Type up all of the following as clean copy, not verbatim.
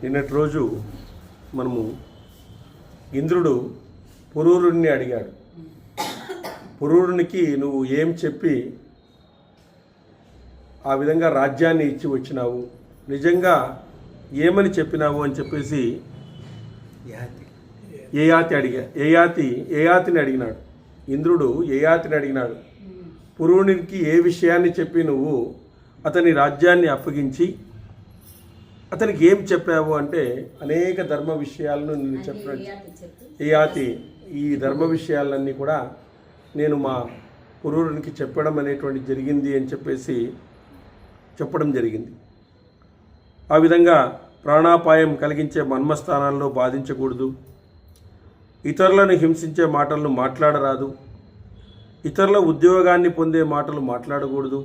నిన్నటి రోజు మనము ఇంద్రుడు పురూరుణ్ణి అడిగాడు. పురూరునికి నువ్వు ఏం చెప్పి ఆ విధంగా రాజ్యాన్ని ఇచ్చి వచ్చినావు, నిజంగా ఏమని చెప్పినావు అని చెప్పేసి యయాతిని అడిగినాడు. ఇంద్రుడు యయాతిని అడిగినాడు, పురూరునికి ఏ విషయాన్ని చెప్పి నువ్వు అతని రాజ్యాన్ని అప్పగించి అతనికి ఏం చెప్పావు అంటే, అనేక ధర్మ విషయాలను నేను చెప్పినట్టు యయాతి ఈ ధర్మ విషయాలన్నీ కూడా నేను మా పురూరునికి చెప్పడం అనేటువంటి జరిగింది అని చెప్పేసి చెప్పడం జరిగింది. ఆ విధంగా ప్రాణాపాయం కలిగించే మర్మస్థానాల్లో బాధించకూడదు, ఇతరులను హింసించే మాటలను మాట్లాడరాదు, ఇతరుల ఉద్యోగాన్ని పొందే మాటలు మాట్లాడకూడదు,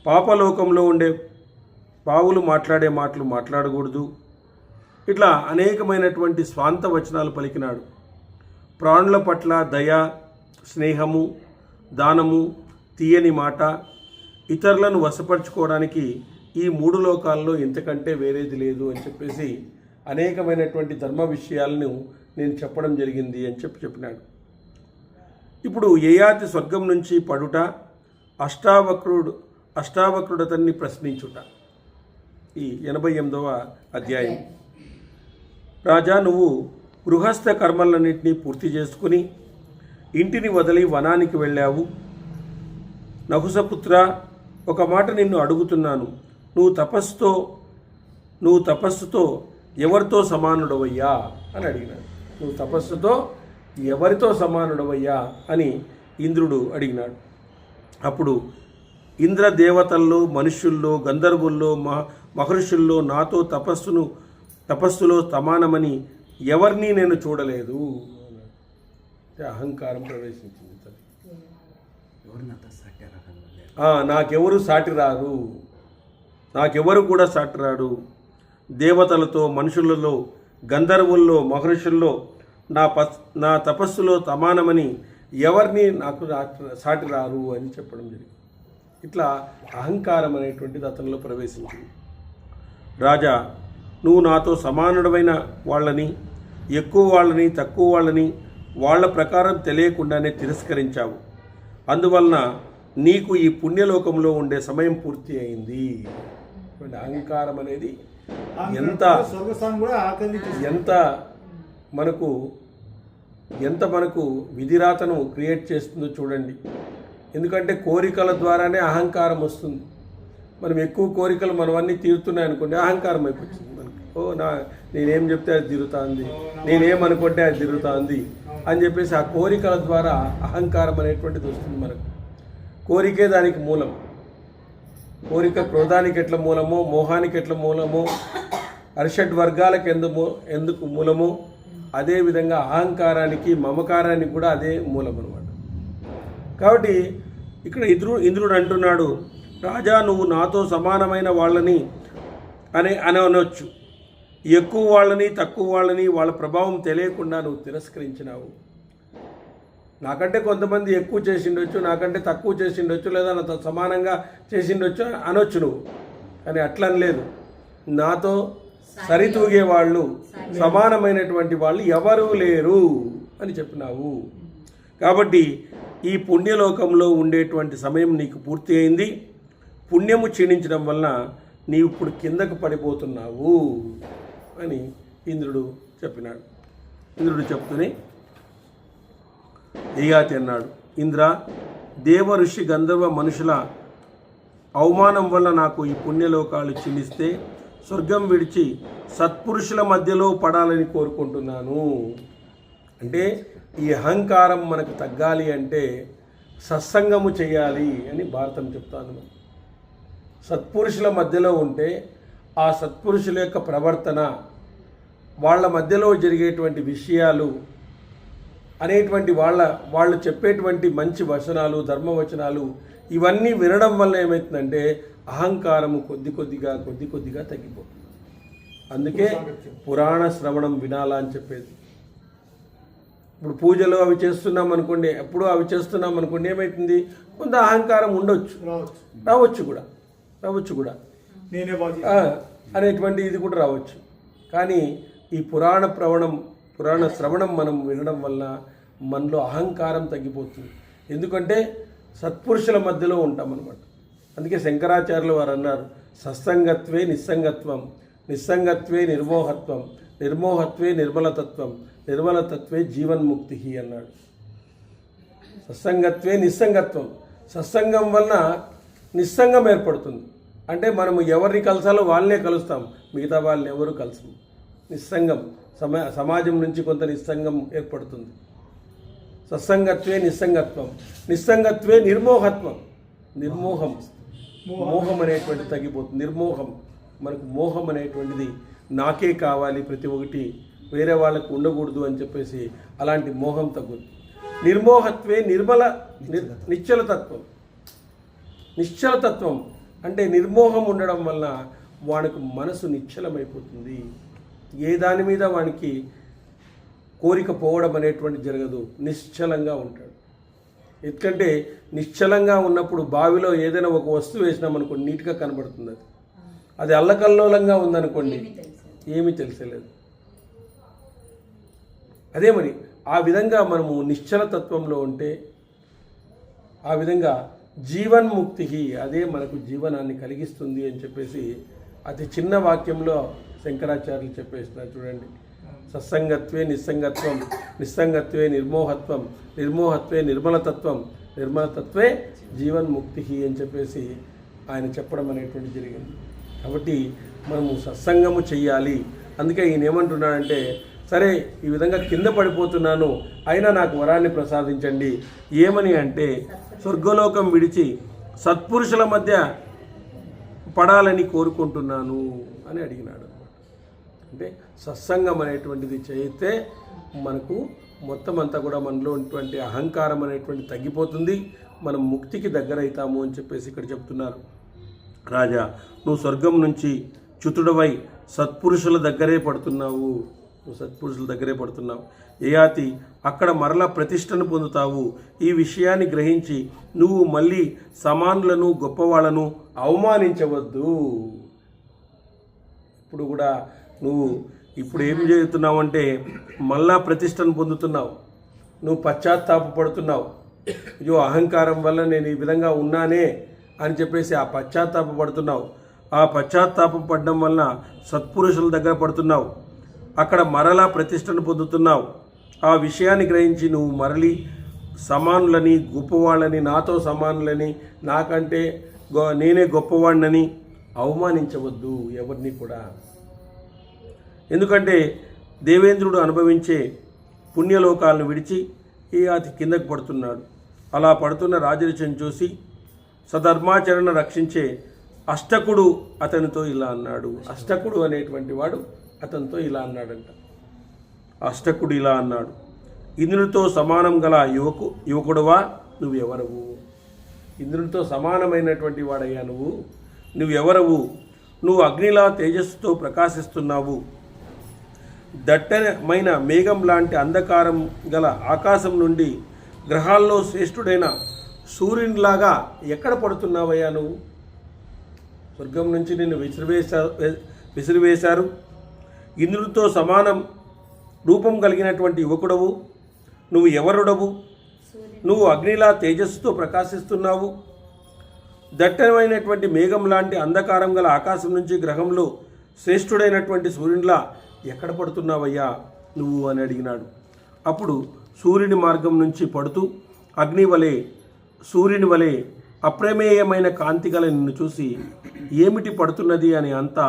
పాపలోకంలో ఉండే పావులు మాట్లాడే మాటలు మాట్లాడకూడదు. ఇట్లా అనేకమైనటువంటి స్వాంత వచనాలు పలికినాడు. ప్రాణుల పట్ల దయ, స్నేహము, దానము, తీయని మాట, ఇతరులను వశపరుచుకోవడానికి ఈ మూడు లోకాల్లో ఇంతకంటే వేరేది లేదు అని చెప్పేసి అనేకమైనటువంటి ధర్మ విషయాలను నేను చెప్పడం జరిగింది అని చెప్పినాడు. ఇప్పుడు యయాతి స్వర్గం నుంచి పడుట, అష్టావక్రుడు అతన్ని ప్రశ్నించుట, ఈ 88వ అధ్యాయం. రాజా, నువ్వు గృహస్థ కర్మలన్నింటినీ పూర్తి చేసుకుని ఇంటిని వదిలి వనానికి వెళ్ళావు. నహుసపుత్ర, ఒక మాట నిన్ను అడుగుతున్నాను, నువ్వు తపస్సుతో ఎవరితో సమానుడవయ్యా అని అడిగినాడు. నువ్వు తపస్సుతో ఎవరితో సమానుడవయ్యా అని ఇంద్రుడు అడిగినాడు. అప్పుడు ఇంద్ర దేవతల్లో, మనుష్యుల్లో, గంధర్వుల్లో, మహర్షుల్లో నాతో తపస్సులో సమానమని ఎవరిని నేను చూడలేదు. అహంకారం ప్రవేశించింది. నాకెవరు సాటి రారు, నాకెవరు కూడా సాటి రాడు. దేవతలతో, మనుషులలో, గంధర్వుల్లో, మహర్షుల్లో నా తపస్సులో సమానమని ఎవరిని నాకు సాటి రారు అని చెప్పడం జరిగింది. ఇట్లా అహంకారం అనేటువంటిది అతనిలో ప్రవేశించింది. రాజా, నువ్వు నాతో సమానుడమైన వాళ్ళని, ఎక్కువ వాళ్ళని, తక్కువ వాళ్ళని వాళ్ళ ప్రకారం తెలియకుండానే తిరస్కరించావు. అందువలన నీకు ఈ పుణ్యలోకంలో ఉండే సమయం పూర్తి అయింది. అహంకారం అనేది ఎంత మనకు విధిరాతను క్రియేట్ చేస్తుందో చూడండి. ఎందుకంటే కోరికల ద్వారానే అహంకారం వస్తుంది. మనం ఎక్కువ కోరికలు మనవన్నీ తీరుతున్నాయి అనుకోండి, అహంకారం అయిపోతుంది మనకి. నేనేం చెప్తే అది తిరుగుతుంది, నేనేమనుకుంటే అది తిరుగుతుంది అని చెప్పేసి ఆ కోరికల ద్వారా అహంకారం అనేటువంటిది వస్తుంది మనకు. కోరికే దానికి మూలం. కోరిక క్రోధానికి ఎట్లా మూలమో, మోహానికి ఎట్లా మూలమో, అరిషడ్ వర్గాలకు ఎందుకు మూలమో, అదేవిధంగా అహంకారానికి, మమకారానికి కూడా అదే మూలం అన్నమాట. కాబట్టి ఇక్కడ ఇంద్రుడు అంటున్నాడు, రాజా, నువ్వు నాతో సమానమైన వాళ్ళని అనవచ్చు. ఎక్కువ వాళ్ళని, తక్కువ వాళ్ళని వాళ్ళ ప్రభావం తెలియకుండా నువ్వు తిరస్కరించినావు. నాకంటే కొంతమంది ఎక్కువ చేసిండొచ్చు, నాకంటే తక్కువ చేసిండొచ్చు, లేదా నాతో సమానంగా చేసిండొచ్చు అనొచ్చు నువ్వు. కానీ అట్లా అనలేదు. నాతో సరితూగే వాళ్ళు, సమానమైనటువంటి వాళ్ళు ఎవరూ లేరు అని చెప్పినావు. కాబట్టి ఈ పుణ్యలోకంలో ఉండేటువంటి సమయం నీకు పూర్తి అయింది. పుణ్యము క్షీణించడం వలన నీవు ఇప్పుడు కిందకు పడిపోతున్నావు అని ఇంద్రుడు చెప్పినాడు. ఇంద్రుడు చెప్తూనే యయాతి అన్నాడు, ఇంద్ర, దేవ, ఋషి, గంధర్వ, మనుషుల అవమానం వల్ల నాకు ఈ పుణ్యలోకాలు క్షీణిస్తే స్వర్గం విడిచి సత్పురుషుల మధ్యలో పడాలని కోరుకుంటున్నాను. అంటే ఈ అహంకారం మనకు తగ్గాలి అంటే సత్సంగము చేయాలి అని భారతం చెప్తాను. సత్పురుషుల మధ్యలో ఉంటే ఆ సత్పురుషుల యొక్క ప్రవర్తన, వాళ్ళ మధ్యలో జరిగేటువంటి విషయాలు అనేటువంటి వాళ్ళు చెప్పేటువంటి మంచి వచనాలు, ధర్మవచనాలు ఇవన్నీ వినడం వల్ల ఏమవుతుందంటే అహంకారము కొద్ది కొద్దిగా తగ్గిపోతుంది. అందుకే పురాణ శ్రవణం వినాలా అని చెప్పేది. ఇప్పుడు పూజలు అవి చేస్తున్నాం అనుకోండి, ఎప్పుడూ అవి చేస్తున్నాం అనుకోండి, ఏమవుతుంది, కొంత అహంకారం ఉండొచ్చు, రావచ్చు కూడా. అనేటువంటి ఇది కూడా రావచ్చు. కానీ ఈ పురాణ శ్రవణం మనం వినడం వల్ల మనలో అహంకారం తగ్గిపోతుంది. ఎందుకంటే సత్పురుషుల మధ్యలో ఉంటాం అన్నమాట. అందుకే శంకరాచార్యులు వారు అన్నారు, సత్సంగత్వే నిస్సంగత్వం, నిస్సంగత్వే నిర్మోహత్వం, నిర్మోహత్వే నిర్మలతత్వం, నిర్మలతత్వే జీవన్ముక్తి అన్నాడు. సత్సంగత్వే నిస్సంగత్వం, సత్సంగం వలన నిస్సంగం ఏర్పడుతుంది. అంటే మనము ఎవరిని కలసాలో వాళ్ళనే కలుస్తాం, మిగతా వాళ్ళని ఎవరు కలసము. నిస్సంగం, సమాజం నుంచి కొంత నిస్సంగం ఏర్పడుతుంది. సత్సంగత్వే నిస్సంగత్వం, నిస్సంగత్వే నిర్మోహత్వం, నిర్మోహం, మోహం అనేటువంటిది తగ్గిపోతుంది. నిర్మోహం, మనకు మోహం అనేటువంటిది నాకే కావాలి, ప్రతి ఒక్కటి వేరే వాళ్ళకు ఉండకూడదు అని చెప్పేసి అలాంటి మోహం తగ్గుతుంది. నిర్మోహత్వే నిశ్చలతత్వం, నిశ్చలతత్వం అంటే నిర్మోహం ఉండడం వల్ల వానికి మనసు నిశ్చలమైపోతుంది. ఏ దాని మీద వానికి కోరిక పోవడం అనేటువంటి జరగదు, నిశ్చలంగా ఉంటాడు. ఎందుకంటే నిశ్చలంగా ఉన్నప్పుడు బావిలో ఏదైనా ఒక వస్తువు వేసినామనుకోండి నీట్గా కనబడుతుంది. అది అల్లకల్లోలంగా ఉందనుకోండి ఏమీ తెలిసలేదు. అదే మరి ఆ విధంగా మనము నిశ్చలతత్వంలో ఉంటే ఆ విధంగా జీవన్ముక్తి, అదే మనకు జీవనాన్ని కలిగిస్తుంది అని చెప్పేసి అతి చిన్న వాక్యంలో శంకరాచార్యులు చెప్పేస్తున్నారు. చూడండి, సత్సంగత్వే నిస్సంగత్వం, నిస్సంగత్వే నిర్మోహత్వం, నిర్మోహత్వే నిర్మలతత్వం, నిర్మలతత్వే జీవన్ముక్తి అని చెప్పేసి ఆయన చెప్పడం అనేటువంటి జరిగింది. కాబట్టి మనము సత్సంగము చెయ్యాలి. అందుకే ఈయన ఏమంటున్నాడంటే, సరే ఈ విధంగా కింద పడిపోతున్నాను, అయినా నాకు వరాన్ని ప్రసాదించండి. ఏమని అంటే, స్వర్గలోకం విడిచి సత్పురుషుల మధ్య పడాలని కోరుకుంటున్నాను అని అడిగినాడు. అంటే సత్సంగం అనేటువంటిది చేస్తే మనకు మొత్తం అంతా కూడా మనలో ఉన్నటువంటి అహంకారం అనేటువంటి తగ్గిపోతుంది, మనం ముక్తికి దగ్గర అవుతాము అని చెప్పేసి ఇక్కడ చెప్తున్నారు. రాజా, నువ్వు స్వర్గం నుంచి చ్యుతుడవై సత్పురుషుల దగ్గరే పడుతున్నావు, నువ్వు సత్పురుషుల దగ్గరే పడుతున్నావు. యయాతి అక్కడ మరలా ప్రతిష్టను పొందుతావు. ఈ విషయాన్ని గ్రహించి నువ్వు మళ్ళీ సమానులను గొప్పవాళ్లను అవమానించవద్దు. ఇప్పుడు కూడా నువ్వు ఇప్పుడు ఏం చేస్తున్నావంటే మళ్ళా ప్రతిష్టను పొందుతున్నావు, నువ్వు పశ్చాత్తాపడుతున్నావు. అయ్యో అహంకారం వల్ల నేను ఈ విధంగా ఉన్నానే అని చెప్పేసి ఆ పశ్చాత్తాపడుతున్నావు. ఆ పశ్చాత్తాపం పడడం వలన సత్పురుషుల దగ్గర పడుతున్నావు, అక్కడ మరలా ప్రతిష్టను పొందుతున్నావు. ఆ విషయాన్ని గ్రహించి నువ్వు మరలి సమానులని గొప్పవాళ్ళని, నాతో సమానులని, నాకంటే నేనే గొప్పవాడినని అవమానించవద్దు ఎవరిని కూడా. ఎందుకంటే దేవేంద్రుడు అనుభవించే పుణ్యలోకాలను విడిచి అతి కిందకు పడుతున్నాడు. అలా పడుతున్న రాజరిషిని చూసి సధర్మాచరణ రక్షించే అష్టకుడు అతనితో ఇలా అన్నాడు. అష్టకుడు అనేటువంటి వాడు అతనితో ఇలా అన్నాడంట. అష్టకుడు ఇలా అన్నాడు, ఇంద్రునితో సమానం గల యువకుడువా నువ్వెవరవు? ఇంద్రునితో సమానమైనటువంటి వాడయ్యా నువ్వెవరవు? నువ్వు అగ్నిలా తేజస్సుతో ప్రకాశిస్తున్నావు. దట్టమైన మేఘం లాంటి అంధకారం గల ఆకాశం నుండి గ్రహాల్లో శ్రేష్ఠుడైన సూర్యునిలాగా ఎక్కడ పడుతున్నావయ్యా నువ్వు? స్వర్గం నుంచి నిన్ను విసిరివేశారు. ఇంద్రుడితో సమానం రూపం కలిగినటువంటి యువకుడవు నువ్వు ఎవరుడవు? నువ్వు అగ్నిలా తేజస్సుతో ప్రకాశిస్తున్నావు. దట్టమైనటువంటి మేఘం లాంటి అంధకారం గల ఆకాశం నుంచి గ్రహంలో శ్రేష్ఠుడైనటువంటి సూర్యునిలా ఎక్కడ పడుతున్నావయ్యా నువ్వు అని అడిగినాడు. అప్పుడు సూర్యుని మార్గం నుంచి పడుతూ సూర్యుని వలె అప్రమేయమైన కాంతి గల నిన్ను చూసి ఏమిటి పడుతున్నది అని అంతా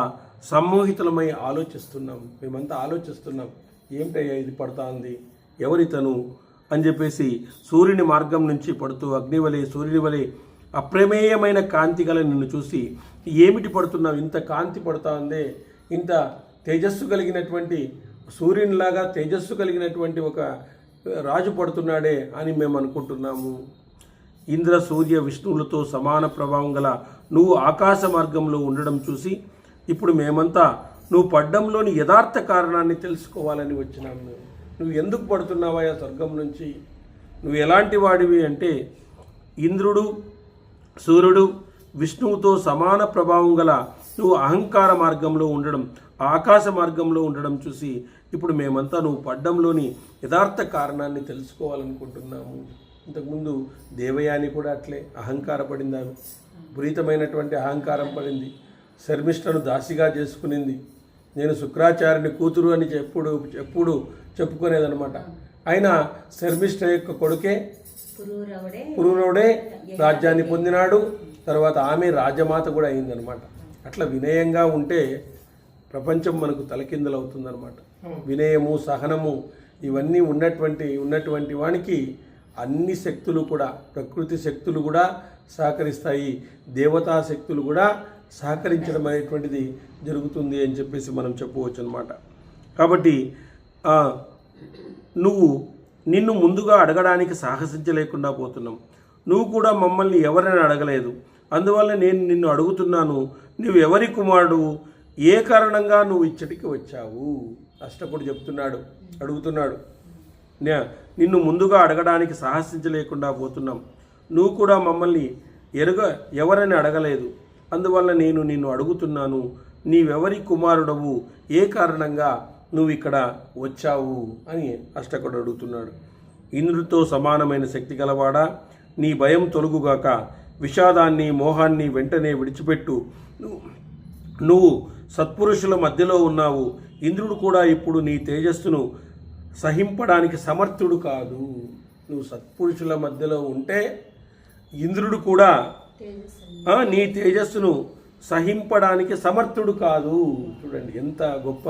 సమ్మోహితులమై ఆలోచిస్తున్నాం. మేమంతా ఆలోచిస్తున్నాం, ఏమిటయ్యా ఇది పడుతుంది, ఎవరితను అని చెప్పేసి సూర్యుని మార్గం నుంచి పడుతూ సూర్యుని వలె అప్రమేయమైన కాంతి గల నిన్ను చూసి ఏమిటి పడుతున్నావు, ఇంత కాంతి పడుతూ ఉందే, ఇంత తేజస్సు కలిగినటువంటి సూర్యునిలాగా తేజస్సు కలిగినటువంటి ఒక రాజు పడుతున్నాడే అని మేము అనుకుంటున్నాము. ఇంద్ర సూర్య విష్ణువులతో సమాన ప్రభావం గల నువ్వు ఆకాశ మార్గంలో ఉండడం చూసి ఇప్పుడు మేమంతా నువ్వు పడ్డంలోని యథార్థ కారణాన్ని తెలుసుకోవాలని వచ్చినాము. నువ్వు ఎందుకు పడుతున్నావా స్వర్గం నుంచి? నువ్వు ఎలాంటి వాడివి అంటే ఇంద్రుడు సూర్యుడు విష్ణువుతో సమాన ప్రభావం గల నువ్వు అహంకార మార్గంలో ఉండడం, ఆకాశ మార్గంలో ఉండడం చూసి ఇప్పుడు మేమంతా నువ్వు పడ్డంలోని యథార్థ కారణాన్ని తెలుసుకోవాలనుకుంటున్నాము. ఇంతకుముందు దేవయాని కూడా అట్లే అహంకారపడింది. ఆమె విపరీతమైనటువంటి అహంకారం పడింది. శర్మిష్ఠను దాసిగా చేసుకునింది. నేను శుక్రాచార్యుని కూతురు అని ఎప్పుడు చెప్పుకునేదనమాట. అయినా శర్మిష్ఠ యొక్క కొడుకే పురూరవుడే రాజ్యాన్ని పొందినాడు. తర్వాత ఆమె రాజమాత కూడా అయిందనమాట. అట్లా వినయంగా ఉంటే ప్రపంచం మనకు తలకిందలవుతుందనమాట. వినయము, సహనము ఇవన్నీ ఉన్నటువంటి వానికి అన్ని శక్తులు కూడా, ప్రకృతి శక్తులు కూడా సహకరిస్తాయి, దేవతా శక్తులు కూడా సహకరించడం అనేటువంటిది జరుగుతుంది అని చెప్పేసి మనం చెప్పవచ్చు అనమాట. కాబట్టి నిన్ను ముందుగా అడగడానికి సాహసించలేకుండా పోతున్నాం. నువ్వు కూడా మమ్మల్ని ఎవరైనా అడగలేదు, అందువల్ల నేను నిన్ను అడుగుతున్నాను, నువ్వు ఎవరి కుమారుడు, ఏ కారణంగా నువ్వు ఇచ్చటికి వచ్చావు? అష్టకుడు అడుగుతున్నాడు. నిన్ను ముందుగా అడగడానికి సాహసించలేకుండా పోతున్నాం. నువ్వు కూడా మమ్మల్ని ఎవరని అడగలేదు, అందువల్ల నేను నిన్ను అడుగుతున్నాను, నీవెవరి కుమారుడవు, ఏ కారణంగా నువ్వు ఇక్కడ వచ్చావు అని అష్టకుడు అడుగుతున్నాడు. ఇంద్రుడితో సమానమైన శక్తి గలవాడా, నీ భయం తొలగుగాక, విషాదాన్ని మోహాన్ని వెంటనే విడిచిపెట్టు. నువ్వు సత్పురుషుల మధ్యలో ఉన్నావు. ఇంద్రుడు కూడా ఇప్పుడు నీ తేజస్సును సహింపడానికి సమర్థుడు కాదు. నువ్వు సత్పురుషుల మధ్యలో ఉంటే ఇంద్రుడు కూడా నీ తేజస్సును సహింపడానికి సమర్థుడు కాదు. చూడండి ఎంత గొప్ప,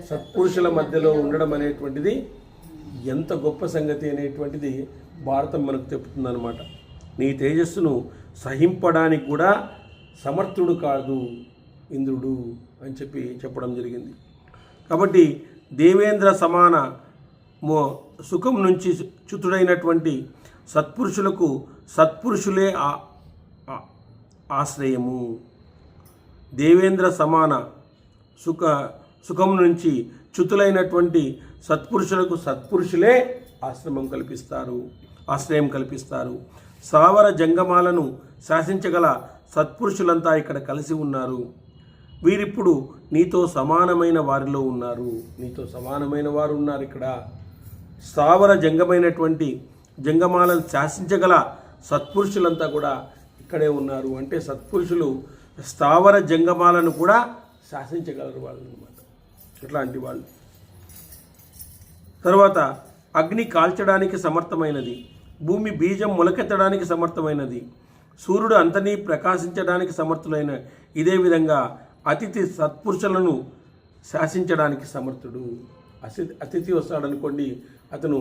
సత్పురుషుల మధ్యలో ఉండడం అనేటువంటిది ఎంత గొప్ప సంగతి అనేటువంటిది భారతం మనకు చెప్తుందన్నమాట. నీ తేజస్సును సహింపడానికి కూడా సమర్థుడు కాదు ఇంద్రుడు అని చెప్పడం జరిగింది. కాబట్టి దేవేంద్ర సమాన సుఖం నుంచి చ్యుతుడైనటువంటి సత్పురుషులకు సత్పురుషులే ఆశ్రయము. దేవేంద్ర సమాన సుఖం నుంచి చ్యుతులైనటువంటి సత్పురుషులకు సత్పురుషులే ఆశ్రయం కల్పిస్తారు. సావర జంగమాలను శాసించగల సత్పురుషులంతా ఇక్కడ కలిసి ఉన్నారు. వీరిప్పుడు నీతో సమానమైన వారిలో ఉన్నారు. నీతో సమానమైన వారు ఉన్నారు ఇక్కడ. స్థావర జంగమైనటువంటి జంగమాలను శాసించగల సత్పురుషులంతా కూడా ఇక్కడే ఉన్నారు. అంటే సత్పురుషులు స్థావర జంగమాలను కూడా శాసించగలరు వాళ్ళు అన్నమాట. అట్లాంటి వాళ్ళు. తర్వాత అగ్ని కాల్చడానికి సమర్థమైనది, భూమి బీజం మొలకెత్తడానికి సమర్థమైనది, సూర్యుడు అంతని ప్రకాశించడానికి సమర్థులైన ఇదే విధంగా అతిథి సత్పురుషులను శాసించడానికి సమర్థుడు. అతిథి వస్తాడనుకోండి, అతను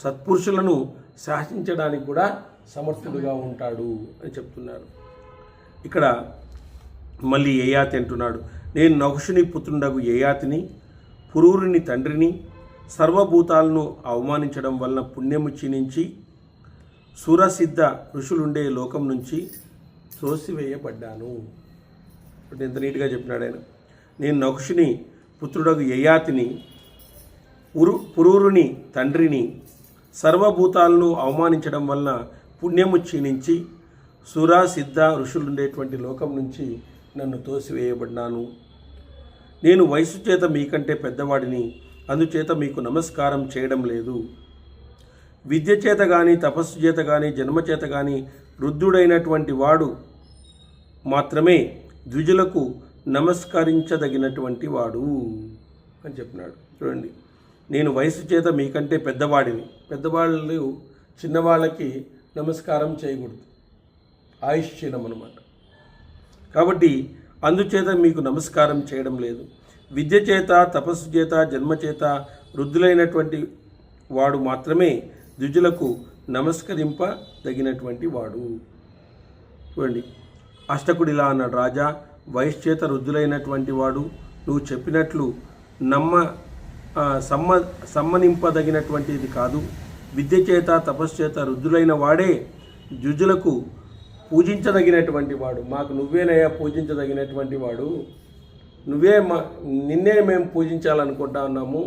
సత్పురుషులను శాసించడానికి కూడా సమర్థుడుగా ఉంటాడు అని చెప్తున్నారు. ఇక్కడ మళ్ళీ యయాతి అంటున్నాడు, నేను నహుషుని పుత్రుండగు యయాతిని, పురూరుని తండ్రిని, సర్వభూతాలను అవమానించడం వలన పుణ్యము క్షీణించి సురసిద్ధ ఋషులుండే లోకం నుంచి త్రోసివేయబడ్డాను. ఇప్పుడు ఎంత నీట్గా చెప్పినాడు ఆయన. నేను నహుషుని పుత్రుడగు యయాతిని, పురూరుని తండ్రిని, సర్వభూతాలను అవమానించడం వలన పుణ్యము క్షీణించి సురసిద్ధ ఋషులుండేటువంటి లోకం నుంచి నన్ను తోసివేయబడ్డాను. నేను వయసు చేత మీకంటే పెద్దవాడిని, అందుచేత మీకు నమస్కారం చేయడం లేదు. విద్య చేత కానీ, తపస్సు చేత కానీ, జన్మచేత కానీ వృద్ధుడైనటువంటి వాడు మాత్రమే ద్విజులకు నమస్కరించదగినటువంటి వాడు అని చెప్పినాడు. చూడండి, నేను వయసు చేత మీకంటే పెద్దవాడిని. పెద్దవాళ్ళు చిన్నవాళ్ళకి నమస్కారం చేయకూడదు, ఆయుష్క్షీణం అన్నమాట. కాబట్టి అందుచేత మీకు నమస్కారం చేయడం లేదు. విద్య చేత, తపస్సు చేత, జన్మచేత వృద్ధులైనటువంటి వాడు మాత్రమే ద్విజులకు నమస్కరింపదగినటువంటి వాడు. చూడండి, అష్టకుడిలా అన్నాడు, రాజా, వయసు చేత వృద్ధులైనటువంటి వాడు నువ్వు చెప్పినట్లు సమ్మనింపదగినటువంటిది కాదు. విద్య చేత, తపస్సు చేత వృద్ధులైన వాడే ద్విజులకు పూజించదగినటువంటి వాడు. మాకు నువ్వేనయ్యా పూజించదగినటువంటి వాడు, నిన్నే మేము పూజించాలనుకుంటా ఉన్నాము.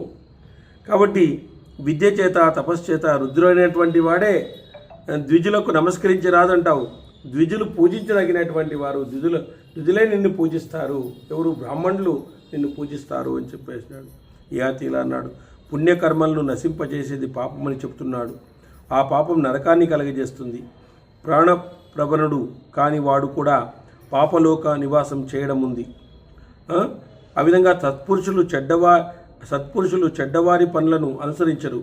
కాబట్టి విద్య చేత, తపస్సు చేత వృద్ధులైనటువంటి వాడే ద్విజులకు నమస్కరించి రాదంటావు. ద్విజులు పూజించదగినటువంటి వారు, ద్విజులే నిన్ను పూజిస్తారు. ఎవరు? బ్రాహ్మణులు నిన్ను పూజిస్తారు అని చెప్పేసినాడు. యాతి ఇలా అన్నాడు, పుణ్యకర్మలను నశింపజేసేది పాపమని చెప్తున్నాడు. ఆ పాపం నరకాన్ని కలగజేస్తుంది. ప్రాణప్రవణుడు కాని వాడు కూడా పాపలోక నివాసం చేయడం ఉంది. ఆ విధంగా సత్పురుషులు చెడ్డవారి పనులను అనుసరించరు.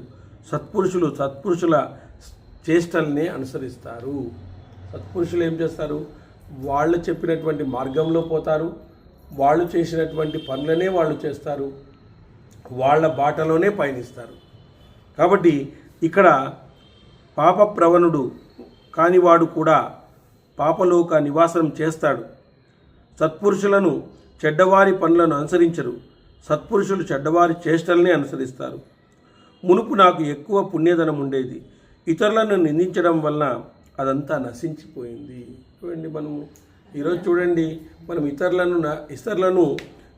సత్పురుషుల చేష్టల్ని అనుసరిస్తారు. సత్పురుషులు ఏం చేస్తారు? వాళ్ళు చెప్పినటువంటి మార్గంలో పోతారు. వాళ్ళు చేసినటువంటి పనులనే వాళ్ళు చేస్తారు. వాళ్ళ బాటలోనే పయనిస్తారు. కాబట్టి ఇక్కడ పాపప్రవణుడు కానివాడు కూడా పాపలోక నివాసం చేస్తాడు. సత్పురుషులను చెడ్డవారి పనులను అనుసరించరు. సత్పురుషులు చెడ్డవారి చేష్టలనే అనుసరిస్తారు. మునుపు నాకు ఎక్కువ పుణ్యధనం ఉండేది. ఇతరులను నిందించడం వలన అదంతా నశించిపోయింది. చూడండి, ఈరోజు చూడండి, మనం ఇతరులను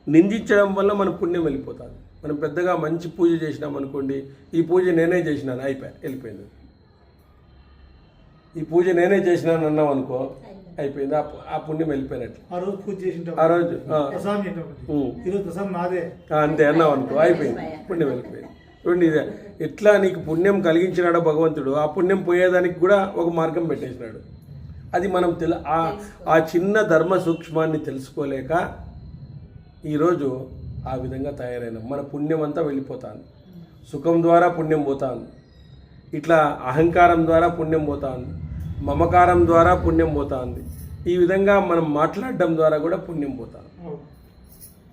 నిందించడం వల్ల మన పుణ్యం వెళ్ళిపోతుంది. మనం పెద్దగా మంచి పూజ చేసినాం అనుకోండి, ఈ పూజ నేనే చేసినాను, వెళ్ళిపోయింది. ఈ పూజ నేనే చేసినాను అన్నాం అనుకో, అయిపోయింది, ఆ పుణ్యం వెళ్ళిపోయినట్లు. ఆ రోజు అంతే అన్నావు అనుకో, అయిపోయింది, పుణ్యం వెళ్ళిపోయింది. చూడండి, ఎట్లా నీకు పుణ్యం కలిగించినాడో భగవంతుడు, ఆ పుణ్యం పోయేదానికి కూడా ఒక మార్గం పెట్టేసినాడు. అది మనం ఆ చిన్న ధర్మ సూక్ష్మాన్ని తెలుసుకోలేక ఈరోజు ఆ విధంగా తయారైనాం. మన పుణ్యం అంతా వెళ్ళిపోతాను. సుఖం ద్వారా పుణ్యం పోతాను, ఇట్లా అహంకారం ద్వారా పుణ్యం పోతాను, మమకారం ద్వారా పుణ్యం పోతుంది. ఈ విధంగా మనం మాట్లాడడం ద్వారా కూడా పుణ్యం పోతాం.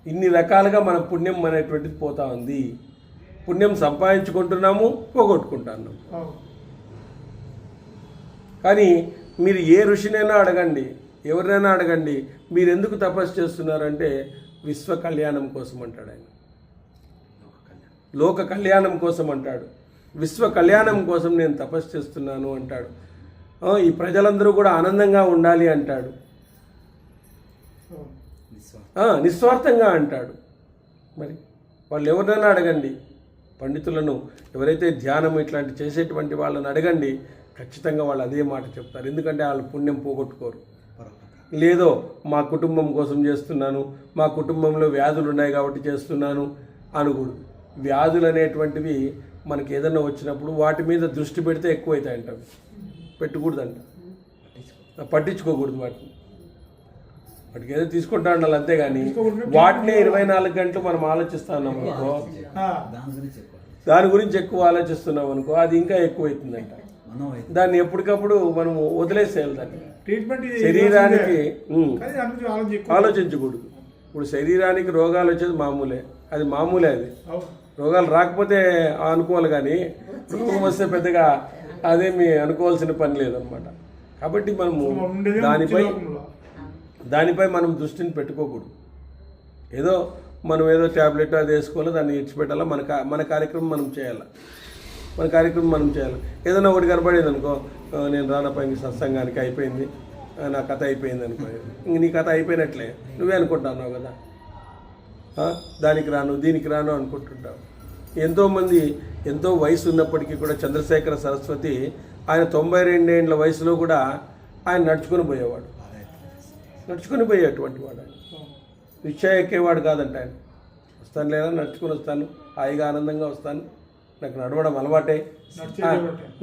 ఇన్ని రకాలుగా మన పుణ్యం అనేటువంటిది పోతా ఉంది. పుణ్యం సంపాదించుకుంటున్నాము, పోగొట్టుకుంటున్నాము. కానీ మీరు ఏ ఋషినైనా అడగండి, ఎవరినైనా అడగండి, మీరు ఎందుకు తపస్సు చేస్తున్నారంటే విశ్వ కళ్యాణం కోసం అంటాడు ఆయన. లోక కళ్యాణం కోసం అంటాడు. విశ్వ కళ్యాణం కోసం నేను తపస్సు చేస్తున్నాను అంటాడు. ఈ ప్రజలందరూ కూడా ఆనందంగా ఉండాలి అంటాడు. నిస్వార్థంగా అంటాడు. మరి వాళ్ళు ఎవరినైనా అడగండి, పండితులను, ఎవరైతే ధ్యానం ఇట్లాంటి చేసేటువంటి వాళ్ళని అడగండి, ఖచ్చితంగా వాళ్ళు అదే మాట చెప్తారు. ఎందుకంటే వాళ్ళు పుణ్యం పోగొట్టుకోరు. లేదో మా కుటుంబం కోసం చేస్తున్నాను, మా కుటుంబంలో వ్యాధులు ఉన్నాయి కాబట్టి చేస్తున్నాను అనకూడదు. వ్యాధులు అనేటువంటివి మనకి ఏదైనా వచ్చినప్పుడు వాటి మీద దృష్టి పెడితే ఎక్కువైతాయంట. పెట్టకూడదంట, పట్టించుకోకూడదు. వాటికి ఏదో తీసుకుంటా ఉండాలి, అంతేగాని వాటినే 24 గంటలు మనం ఆలోచిస్తా ఉన్నాం అనుకో, దాని గురించి ఎక్కువ ఆలోచిస్తున్నాం అనుకో, అది ఇంకా ఎక్కువైతుందంట. దాన్ని ఎప్పటికప్పుడు మనం వదిలేసేయాలి. దాన్ని శరీరానికి ఆలోచించకూడదు. ఇప్పుడు శరీరానికి రోగాలు వచ్చేది మామూలే, అది మామూలే. అది రోగాలు రాకపోతే అనుకోవాలి, కానీ రోగం వస్తే పెద్దగా అదేమి అనుకోవాల్సిన పని లేదనమాట. కాబట్టి మనము దానిపై మనం దృష్టిని పెట్టుకోకూడదు. మనం ఏదో ట్యాబ్లెట్ అది వేసుకోవాలి, దాన్ని ఇచ్చిపెట్టాలా, మన కార్యక్రమం మనం చేయాలి. ఏదైనా ఒకటి కనపడేది అనుకో, నేను రానప్ప ఇంక సత్సంగానికి అయిపోయింది, నా కథ అయిపోయింది అనుకో, ఇంక నీ కథ అయిపోయినట్లే నువ్వే అనుకుంటున్నావు కదా, దానికి రాను దీనికి రాను అనుకుంటుంటావు. ఎంతోమంది ఎంతో వయసు ఉన్నప్పటికీ కూడా, చంద్రశేఖర సరస్వతి ఆయన 92 ఏళ్ళ వయసులో కూడా ఆయన నడుచుకొని పోయేటువంటి వాడు. ఆయన రిక్షా ఎక్కేవాడు కాదంట. ఆయన వస్తాను లేదా, నడుచుకొని వస్తాను, హాయిగా ఆనందంగా వస్తాను, నాకు నడవడం అలవాటే,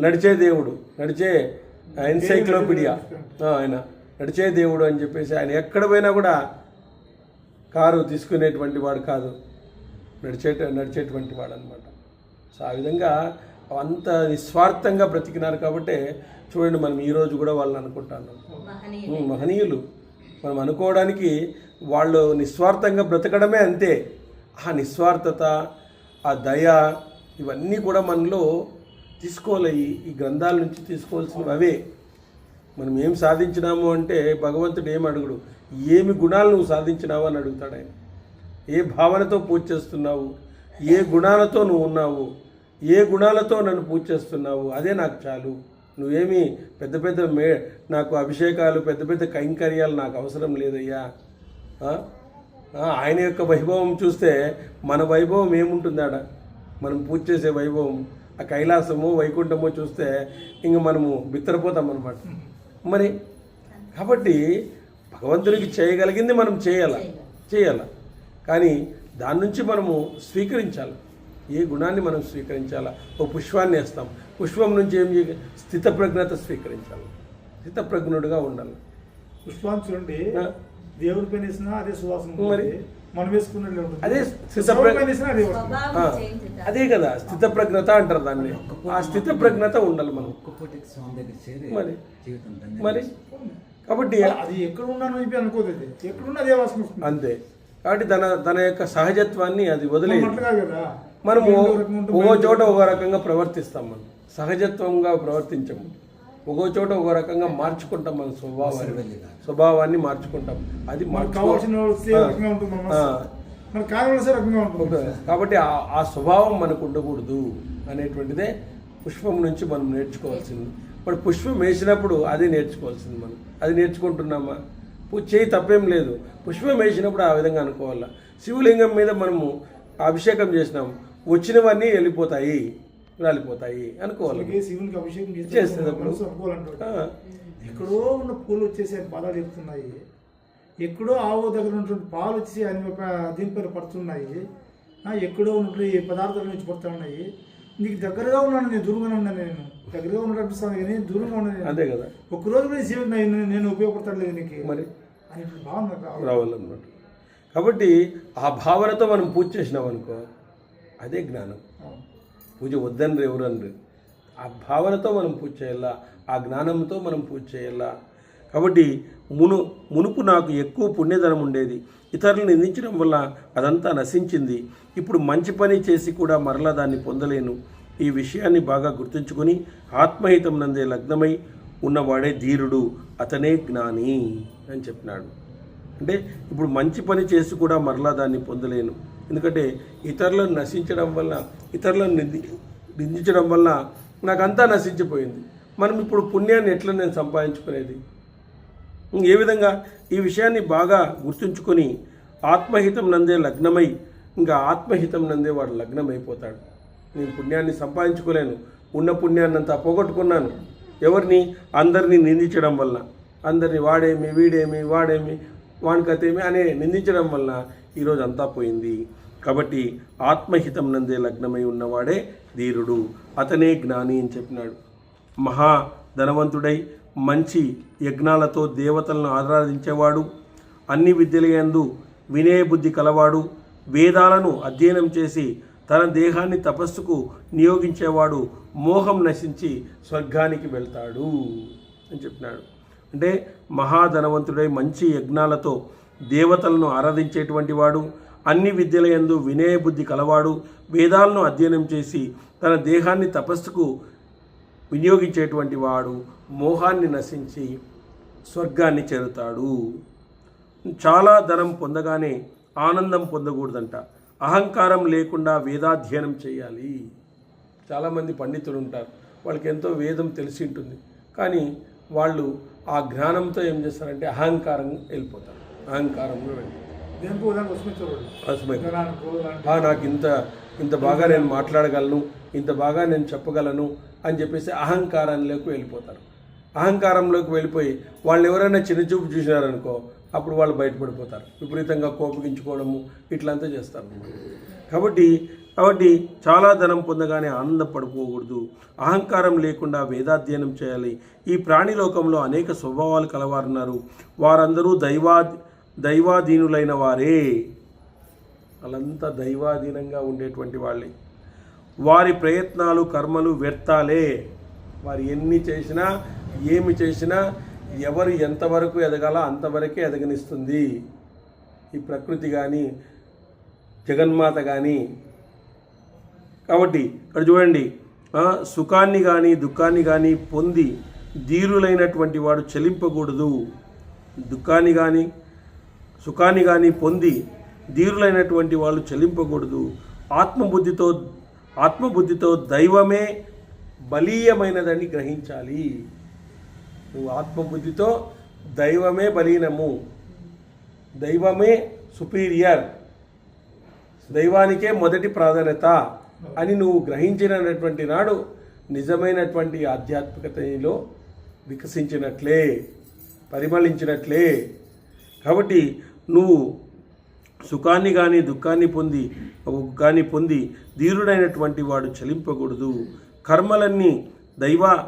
నడిచే దేవుడు, నడిచే ఎన్సైక్లోపీడియా, ఆయన నడిచే దేవుడు అని చెప్పేసి ఆయన ఎక్కడ పోయినా కూడా కారు తీసుకునేటువంటి వాడు కాదు, నడిచేటువంటి వాడు అనమాట. సో ఆ విధంగా అంత నిస్వార్థంగా బ్రతికినారు. కాబట్టి చూడండి, మనం ఈరోజు కూడా వాళ్ళని అనుకుంటాను, మహనీయులు. మనం అనుకోవడానికి వాళ్ళు నిస్వార్థంగా బ్రతకడమే అంతే. ఆ నిస్వార్థత, ఆ దయ, ఇవన్నీ కూడా మనలో తీసుకోవాలి. ఈ గ్రంథాల నుంచి తీసుకోవాల్సినవి అవే. మనం ఏం సాధించినాము అంటే భగవంతుడు ఏం అడుగుడు, ఏమి గుణాలు నువ్వు సాధించినావు అని అడుగుతాడు ఆయన. ఏ భావనతో పూజ చేస్తున్నావు, ఏ గుణాలతో నువ్వు ఉన్నావు, ఏ గుణాలతో నన్ను పూజ చేస్తున్నావు, అదే నాకు చాలు. నువ్వేమి పెద్ద నాకు అభిషేకాలు, పెద్ద కైంకర్యాలు నాకు అవసరం లేదయ్యా. ఆయన యొక్క వైభవం చూస్తే మన వైభవం ఏముంటుందాడ? మనం పూజ చేసే వైభవం, ఆ కైలాసము వైకుంఠము చూస్తే ఇంక మనము బిత్తరపోతాం అన్నమాట. మరి కాబట్టి భగవంతునికి చేయగలిగింది మనం చేయాల కానీ దాని నుంచి మనము స్వీకరించాలి. ఏ గుణాన్ని మనం స్వీకరించాలా? ఓ పుష్పాన్ని వేస్తాం, పుష్పం నుంచి ఏం చేయాలి? స్థితప్రజ్ఞత స్వీకరించాలి, స్థితప్రజ్ఞుడిగా ఉండాలి. పుష్పాన్ని చూడండి, దేవుడి పైన వేసినా అదే సువాసన, మరి మనం వేసుకున్నట్లే ఉంటుంది. అదే అదే కదా స్థితప్రజ్ఞత అంటారు దాన్ని. ఆ స్థితప్రజ్ఞత ఉండాలి మనం. మరి కాబట్టి అది ఎక్కడ ఉన్నాను అనుకోదు, ఎక్కడున్నా అదే వాసన వస్తుంది అంతే. కాబట్టి తన యొక్క సహజత్వాన్ని అది వదిలేదు. కదా మనము ఒక్కో చోట ఒక రకంగా ప్రవర్తిస్తాం, మనం సహజత్వంగా ప్రవర్తించము. ఒక్కో చోట ఒక రకంగా మార్చుకుంటాం మన స్వభావాన్ని మార్చుకుంటాం. అది కాబట్టి ఆ స్వభావం మనకు ఉండకూడదు అనేటువంటిదే పుష్పం నుంచి మనం నేర్చుకోవాల్సింది. ఇప్పుడు పుష్పం వేసినప్పుడు అదే నేర్చుకోవాల్సింది. మనం అది నేర్చుకుంటున్నామా? చేయి తప్పేం లేదు. పుష్పం వేసినప్పుడు ఆ విధంగా అనుకోవాలా. శివలింగం మీద మనము అభిషేకం చేసినాం, వచ్చినవన్నీ వెళ్ళిపోతాయి, రాలిపోతాయి అనుకోవాలి. శివునికి అభిషేకం చేసేటప్పుడు ఎక్కడో ఉన్న పూలు వచ్చేసి ఆయన పాదాలు చెప్తున్నాయి, ఎక్కడో ఆవు దగ్గర ఉన్నటువంటి పాలు వచ్చి ఆయన దీనిపైన పడుతున్నాయి, ఎక్కడో ఉన్నటువంటి పదార్థాల నుంచి పడుతూ ఉన్నాయి. నీకు దగ్గరగా ఉన్నాను, నేను దూరంగానే ఉన్నాను, నేను దగ్గరగా ఉన్నట్టు అనిపిస్తాను కానీ దూరంగా ఉన్నాను. అంతే కదా. ఒక్కరోజు కూడా శివుడు నేను ఉపయోగపడతాను లేదు నీకు మరి అని భావన రావాలన్నమాట. కాబట్టి ఆ భావనతో మనం పూజ చేసినాం అనుకో, అదే జ్ఞానం. పూజ వద్దనరు ఎవరనరు. ఆ భావనతో మనం పూజ చేయాలా, ఆ జ్ఞానంతో మనం పూజ చేయాలా. కాబట్టి మునుపు నాకు ఎక్కువ పుణ్యధనం ఉండేది, ఇతరులను నిందించడం వల్ల అదంతా నశించింది. ఇప్పుడు మంచి పని చేసి కూడా మరలా దాన్ని పొందలేను. ఈ విషయాన్ని బాగా గుర్తుంచుకొని ఆత్మహితం నందే లగ్నమై ఉన్నవాడే ధీరుడు, అతనే జ్ఞాని అని చెప్పినాడు. అంటే ఇప్పుడు మంచి పని చేసి కూడా మరలా దాన్ని పొందలేను, ఎందుకంటే ఇతరులను నశించడం వల్ల, ఇతరులను నిందించడం వల్ల నాకంతా నశించిపోయింది. మనం ఇప్పుడు పుణ్యాన్ని ఎట్లా నేను సంపాదించుకునేది? ఏ విధంగా? ఈ విషయాన్ని బాగా గుర్తుంచుకొని ఆత్మహితం నందే లగ్నమై, ఇంకా ఆత్మహితం నందే వాడు లగ్నమైపోతాడు. నేను పుణ్యాన్ని సంపాదించుకోలేను, ఉన్న పుణ్యాన్ని అంతా పోగొట్టుకున్నాను. ఎవరిని? అందరినీ నిందించడం వల్ల, అందరినీ వాడేమి, వీడేమి, వాడేమి, వానికతేమి అనే నిందించడం వల్ల ఈరోజు అంతా పోయింది. కాబట్టి ఆత్మహితం నందే లగ్నమై ఉన్నవాడే ధీరుడు, అతనే జ్ఞాని అని చెప్పినాడు. మహా ధనవంతుడై మంచి యజ్ఞాలతో దేవతలను ఆరాధించేవాడు, అన్ని విద్యలయందు వినయబుద్ధి కలవాడు, వేదాలను అధ్యయనం చేసి తన దేహాన్ని తపస్సుకు నియోగించేవాడు మోహం నశించి స్వర్గానికి వెళ్తాడు అని చెప్పినాడు. అంటే మహాధనవంతుడై మంచి యజ్ఞాలతో దేవతలను ఆరాధించేటువంటి వాడు, అన్ని విద్యలయందు వినయబుద్ధి కలవాడు, వేదాలను అధ్యయనం చేసి తన దేహాన్ని తపస్సుకు వినియోగించేటువంటి వాడు మోహాన్ని నశించి స్వర్గాన్ని చేరుతాడు. చాలా ధనం పొందగానే ఆనందం పొందకూడదంట, అహంకారం లేకుండా వేదాధ్యయనం చేయాలి. చాలామంది పండితులు ఉంటారు, వాళ్ళకి ఎంతో వేదం తెలిసి ఉంటుంది, కానీ వాళ్ళు ఆ జ్ఞానంతో ఏం చేస్తారంటే అహంకారం వెళ్ళిపోతారు. అహంకారంలో నాకు ఇంత బాగా నేను మాట్లాడగలను, ఇంత బాగా నేను చెప్పగలను అని చెప్పేసి అహంకారంలోకి వెళ్ళిపోతారు. అహంకారంలోకి వెళ్ళిపోయి వాళ్ళు ఎవరైనా చిన్నచూపు చూసినారనుకో, అప్పుడు వాళ్ళు బయటపడిపోతారు, విపరీతంగా కోపగించుకోవడము ఇట్లంతా చేస్తారు. కాబట్టి చాలా ధనం పొందగానే ఆనందపడిపోకూడదు, అహంకారం లేకుండా వేదాధ్యయనం చేయాలి. ఈ ప్రాణిలోకంలో అనేక స్వభావాలు కలవారున్నారు, వారందరూ దైవాధీనులైన వారే. వాళ్ళంతా దైవాధీనంగా ఉండేటువంటి వాళ్ళే. వారి ప్రయత్నాలు కర్మలు వ్యర్థాలే. వారు ఎన్ని చేసినా ఏమి చేసినా ఎవరు ఎంతవరకు ఎదగాల అంతవరకే ఎదగనిస్తుంది ఈ ప్రకృతి కానీ జగన్మాత కానీ. కాబట్టి ఇక్కడ చూడండి, సుఖాన్ని కానీ దుఃఖాన్ని కానీ పొంది ధీరులైనటువంటి వాడు చలింపకూడదు. సుఖాన్ని కానీ పొంది ధీరులైనటువంటి వాళ్ళు చలింపకూడదు. ఆత్మబుద్ధితో దైవమే బలీయమైనదని గ్రహించాలి. నువ్వు ఆత్మబుద్ధితో దైవమే బలీనము, దైవమే సుపీరియర్, దైవానికే మొదటి ప్రాధాన్యత అని నువ్వు గ్రహించినటువంటి నాడు నిజమైనటువంటి ఆధ్యాత్మికతలో వికసించినట్లే. పరిమళించినట్లే. కాబట్టి నువ్వు సుఖాన్ని కానీ దుఃఖాన్ని పొంది ధీరుడైనటువంటి వాడు చలింపకూడదు. కర్మలన్నీ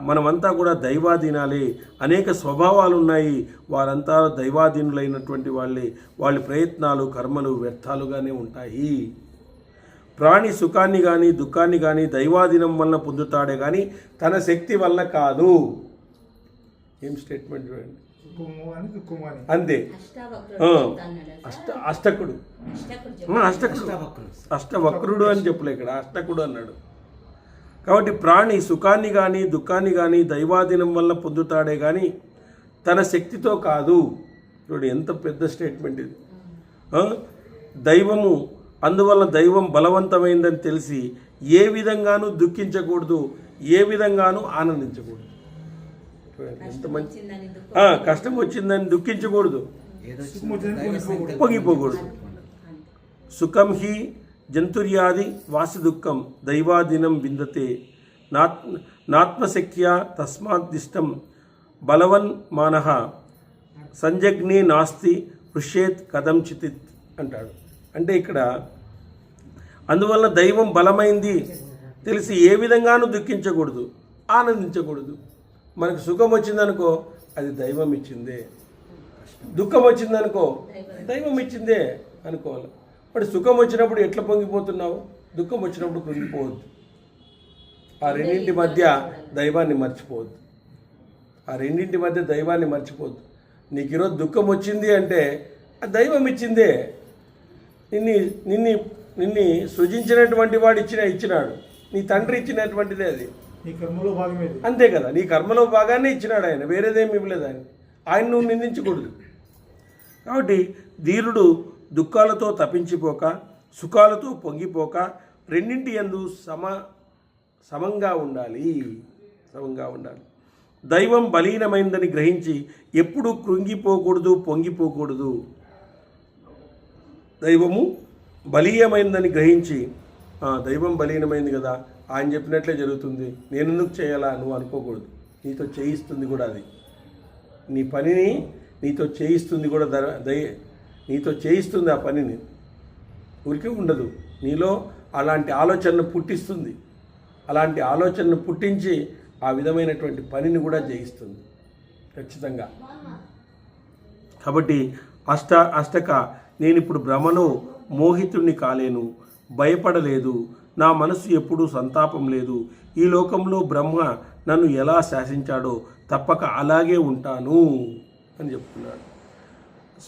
మనమంతా కూడా దైవాధీనాలే. అనేక స్వభావాలు ఉన్నాయి, వారంతా దైవాధీనులైనటువంటి వాళ్ళే. వాళ్ళ ప్రయత్నాలు కర్మలు వ్యర్థాలుగానే ఉంటాయి. ప్రాణి సుఖాన్ని కానీ దుఃఖాన్ని కానీ దైవాధీనం వలన పొందుతాడే కానీ తన శక్తి వల్ల కాదు. ఏం స్టేట్మెంట్ చూడండి, అంతే. అష్టవక్రుడు అని చెప్పలే, ఇక్కడ అష్టకుడు అన్నాడు. కాబట్టి ప్రాణి సుఖాన్ని కానీ దుఃఖాన్ని కానీ దైవాధీనం వల్ల పొందుతాడే కానీ తన శక్తితో కాదు. చూడు ఎంత పెద్ద స్టేట్మెంట్ ఇది. దైవము, అందువల్ల దైవం బలవంతమైందని తెలిసి ఏ విధంగానూ దుఃఖించకూడదు, ఏ విధంగానూ ఆనందించకూడదు. ఎంత మంచి కష్టం వచ్చిందని దుఃఖించకూడదు, పొంగిపోకూడదు. సుఖం హి జంతుర్యాది వాసి దుఃఖం దైవాధీనం విందతే నాత్మశక్త్యా తస్మాద్దిష్టం బలవన్ మానః సంజగ్నే నాస్తి పృష్యేత్ కథంచిత్ అంటాడు. అంటే ఇక్కడ అందువల్ల దైవం బలమైంది తెలిసి ఏ విధంగానూ దుఃఖించకూడదు, ఆనందించకూడదు. మనకు సుఖం వచ్చిందనుకో అది దైవం ఇచ్చిందే, దుఃఖం వచ్చిందనుకో దైవం ఇచ్చిందే అనుకోవాలి. మరి సుఖం వచ్చినప్పుడు ఎట్లా పొంగిపోతున్నావు, దుఃఖం వచ్చినప్పుడు కృంగిపోవద్దు. ఆ రెండింటి మధ్య దైవాన్ని మర్చిపోవద్దు. ఆ రెండింటి మధ్య దైవాన్ని మర్చిపోవద్దు. నీకు ఈరోజు దుఃఖం వచ్చింది అంటే ఆ దైవం ఇచ్చిందే. నిన్ను సృజించినటువంటి వాడు ఇచ్చినాడు, నీ తండ్రి ఇచ్చినటువంటిదే అది. నీ కర్మలో భాగమే, అంతే కదా. నీ కర్మలో భాగాన్ని ఇచ్చినాడు ఆయన, వేరేదేమి ఇవ్వలేదు ఆయన నువ్వు నిందించకూడదు. కాబట్టి ధీరుడు దుఃఖాలతో తప్పించిపోక సుఖాలతో పొంగిపోక రెండింటి యందు సమంగా ఉండాలి. దైవం బలీనమైందని గ్రహించి ఎప్పుడూ కృంగిపోకూడదు, పొంగిపోకూడదు. దైవము బలీయమైందని గ్రహించి దైవం బలీనమైంది కదా, ఆయన చెప్పినట్లే జరుగుతుంది, నేను ఎందుకు చేయాలా నువ్వు అనుకోకూడదు. నీతో చేయిస్తుంది కూడా అది, నీ పనిని నీతో చేయిస్తుంది కూడా. నీతో చేయిస్తుంది ఆ పనిని, ఊరికే ఉండదు. నీలో అలాంటి ఆలోచనను పుట్టిస్తుంది, అలాంటి ఆలోచనను పుట్టించి ఆ విధమైనటువంటి పనిని కూడా చేయిస్తుంది ఖచ్చితంగా. కాబట్టి అష్టక నేను ఇప్పుడు భ్రమలో మోహితుణ్ణి కాలేను, భయపడలేదు, నా మనసు ఎప్పుడూ సంతాపం లేదు. ఈ లోకంలో బ్రహ్మ నన్ను ఎలా శాసించాడో తప్పక అలాగే ఉంటాను అని చెప్తున్నాడు.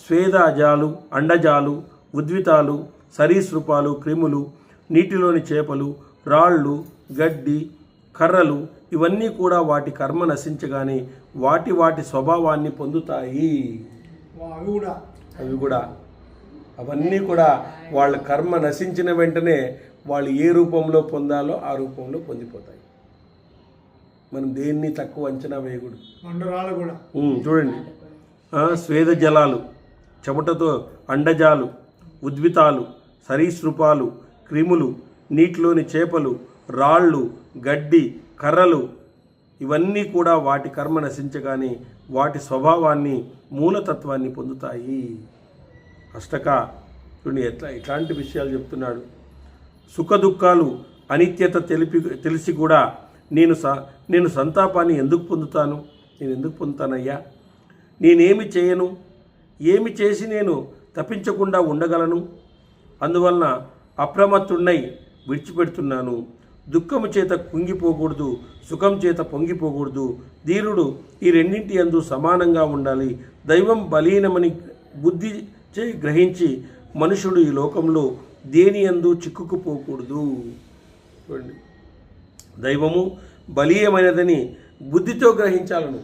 స్వేదజాలు, అండజాలు, ఉద్వితాలు, సరీసృపాలు, క్రిములు, నీటిలోని చేపలు, రాళ్ళు, గడ్డి, కర్రలు ఇవన్నీ కూడా వాటి కర్మ నశించగానే వాటి స్వభావాన్ని పొందుతాయి. అవన్నీ కూడా వాళ్ళ కర్మ నశించిన వెంటనే వాళ్ళు ఏ రూపంలో పొందాలో ఆ రూపంలో పొందిపోతాయి. మనం దేన్ని తక్కువ అంచనా వేయకూడదు. చూడండి, స్వేద జలాలు, చెమటతో అండజాలు, ఉద్వితాలు, సరీసృపాలు, క్రిములు, నీటిలోని చేపలు, రాళ్ళు, గడ్డి, కర్రలు ఇవన్నీ కూడా వాటి కర్మ నశించగానే వాటి స్వభావాన్ని, మూలతత్వాన్ని పొందుతాయి. అష్టక చూడండి ఇట్లాంటి విషయాలు చెప్తున్నాడు. సుఖ దుఃఖాలు అనిత్యత తెలిసి కూడా నేను సంతాపాన్ని ఎందుకు పొందుతాను? నేను ఎందుకు పొందుతానయ్యా? నేనేమి చేయను? ఏమి చేసి నేను తప్పించకుండా ఉండగలను? అందువలన అప్రమత్తున్నై విడిచిపెడుతున్నాను. దుఃఖము చేత కుంగిపోకూడదు, సుఖం చేత పొంగిపోకూడదు. ధీరుడు ఈ రెండింటి యందు సమానంగా ఉండాలి. దైవం బలీనమని బుద్ధి గ్రహించి మనుషుడు ఈ లోకంలో దేని యందు చిక్కుకుపోకూడదు. చూడండి, దైవము బలీయమైనదని బుద్ధితో గ్రహించాలను.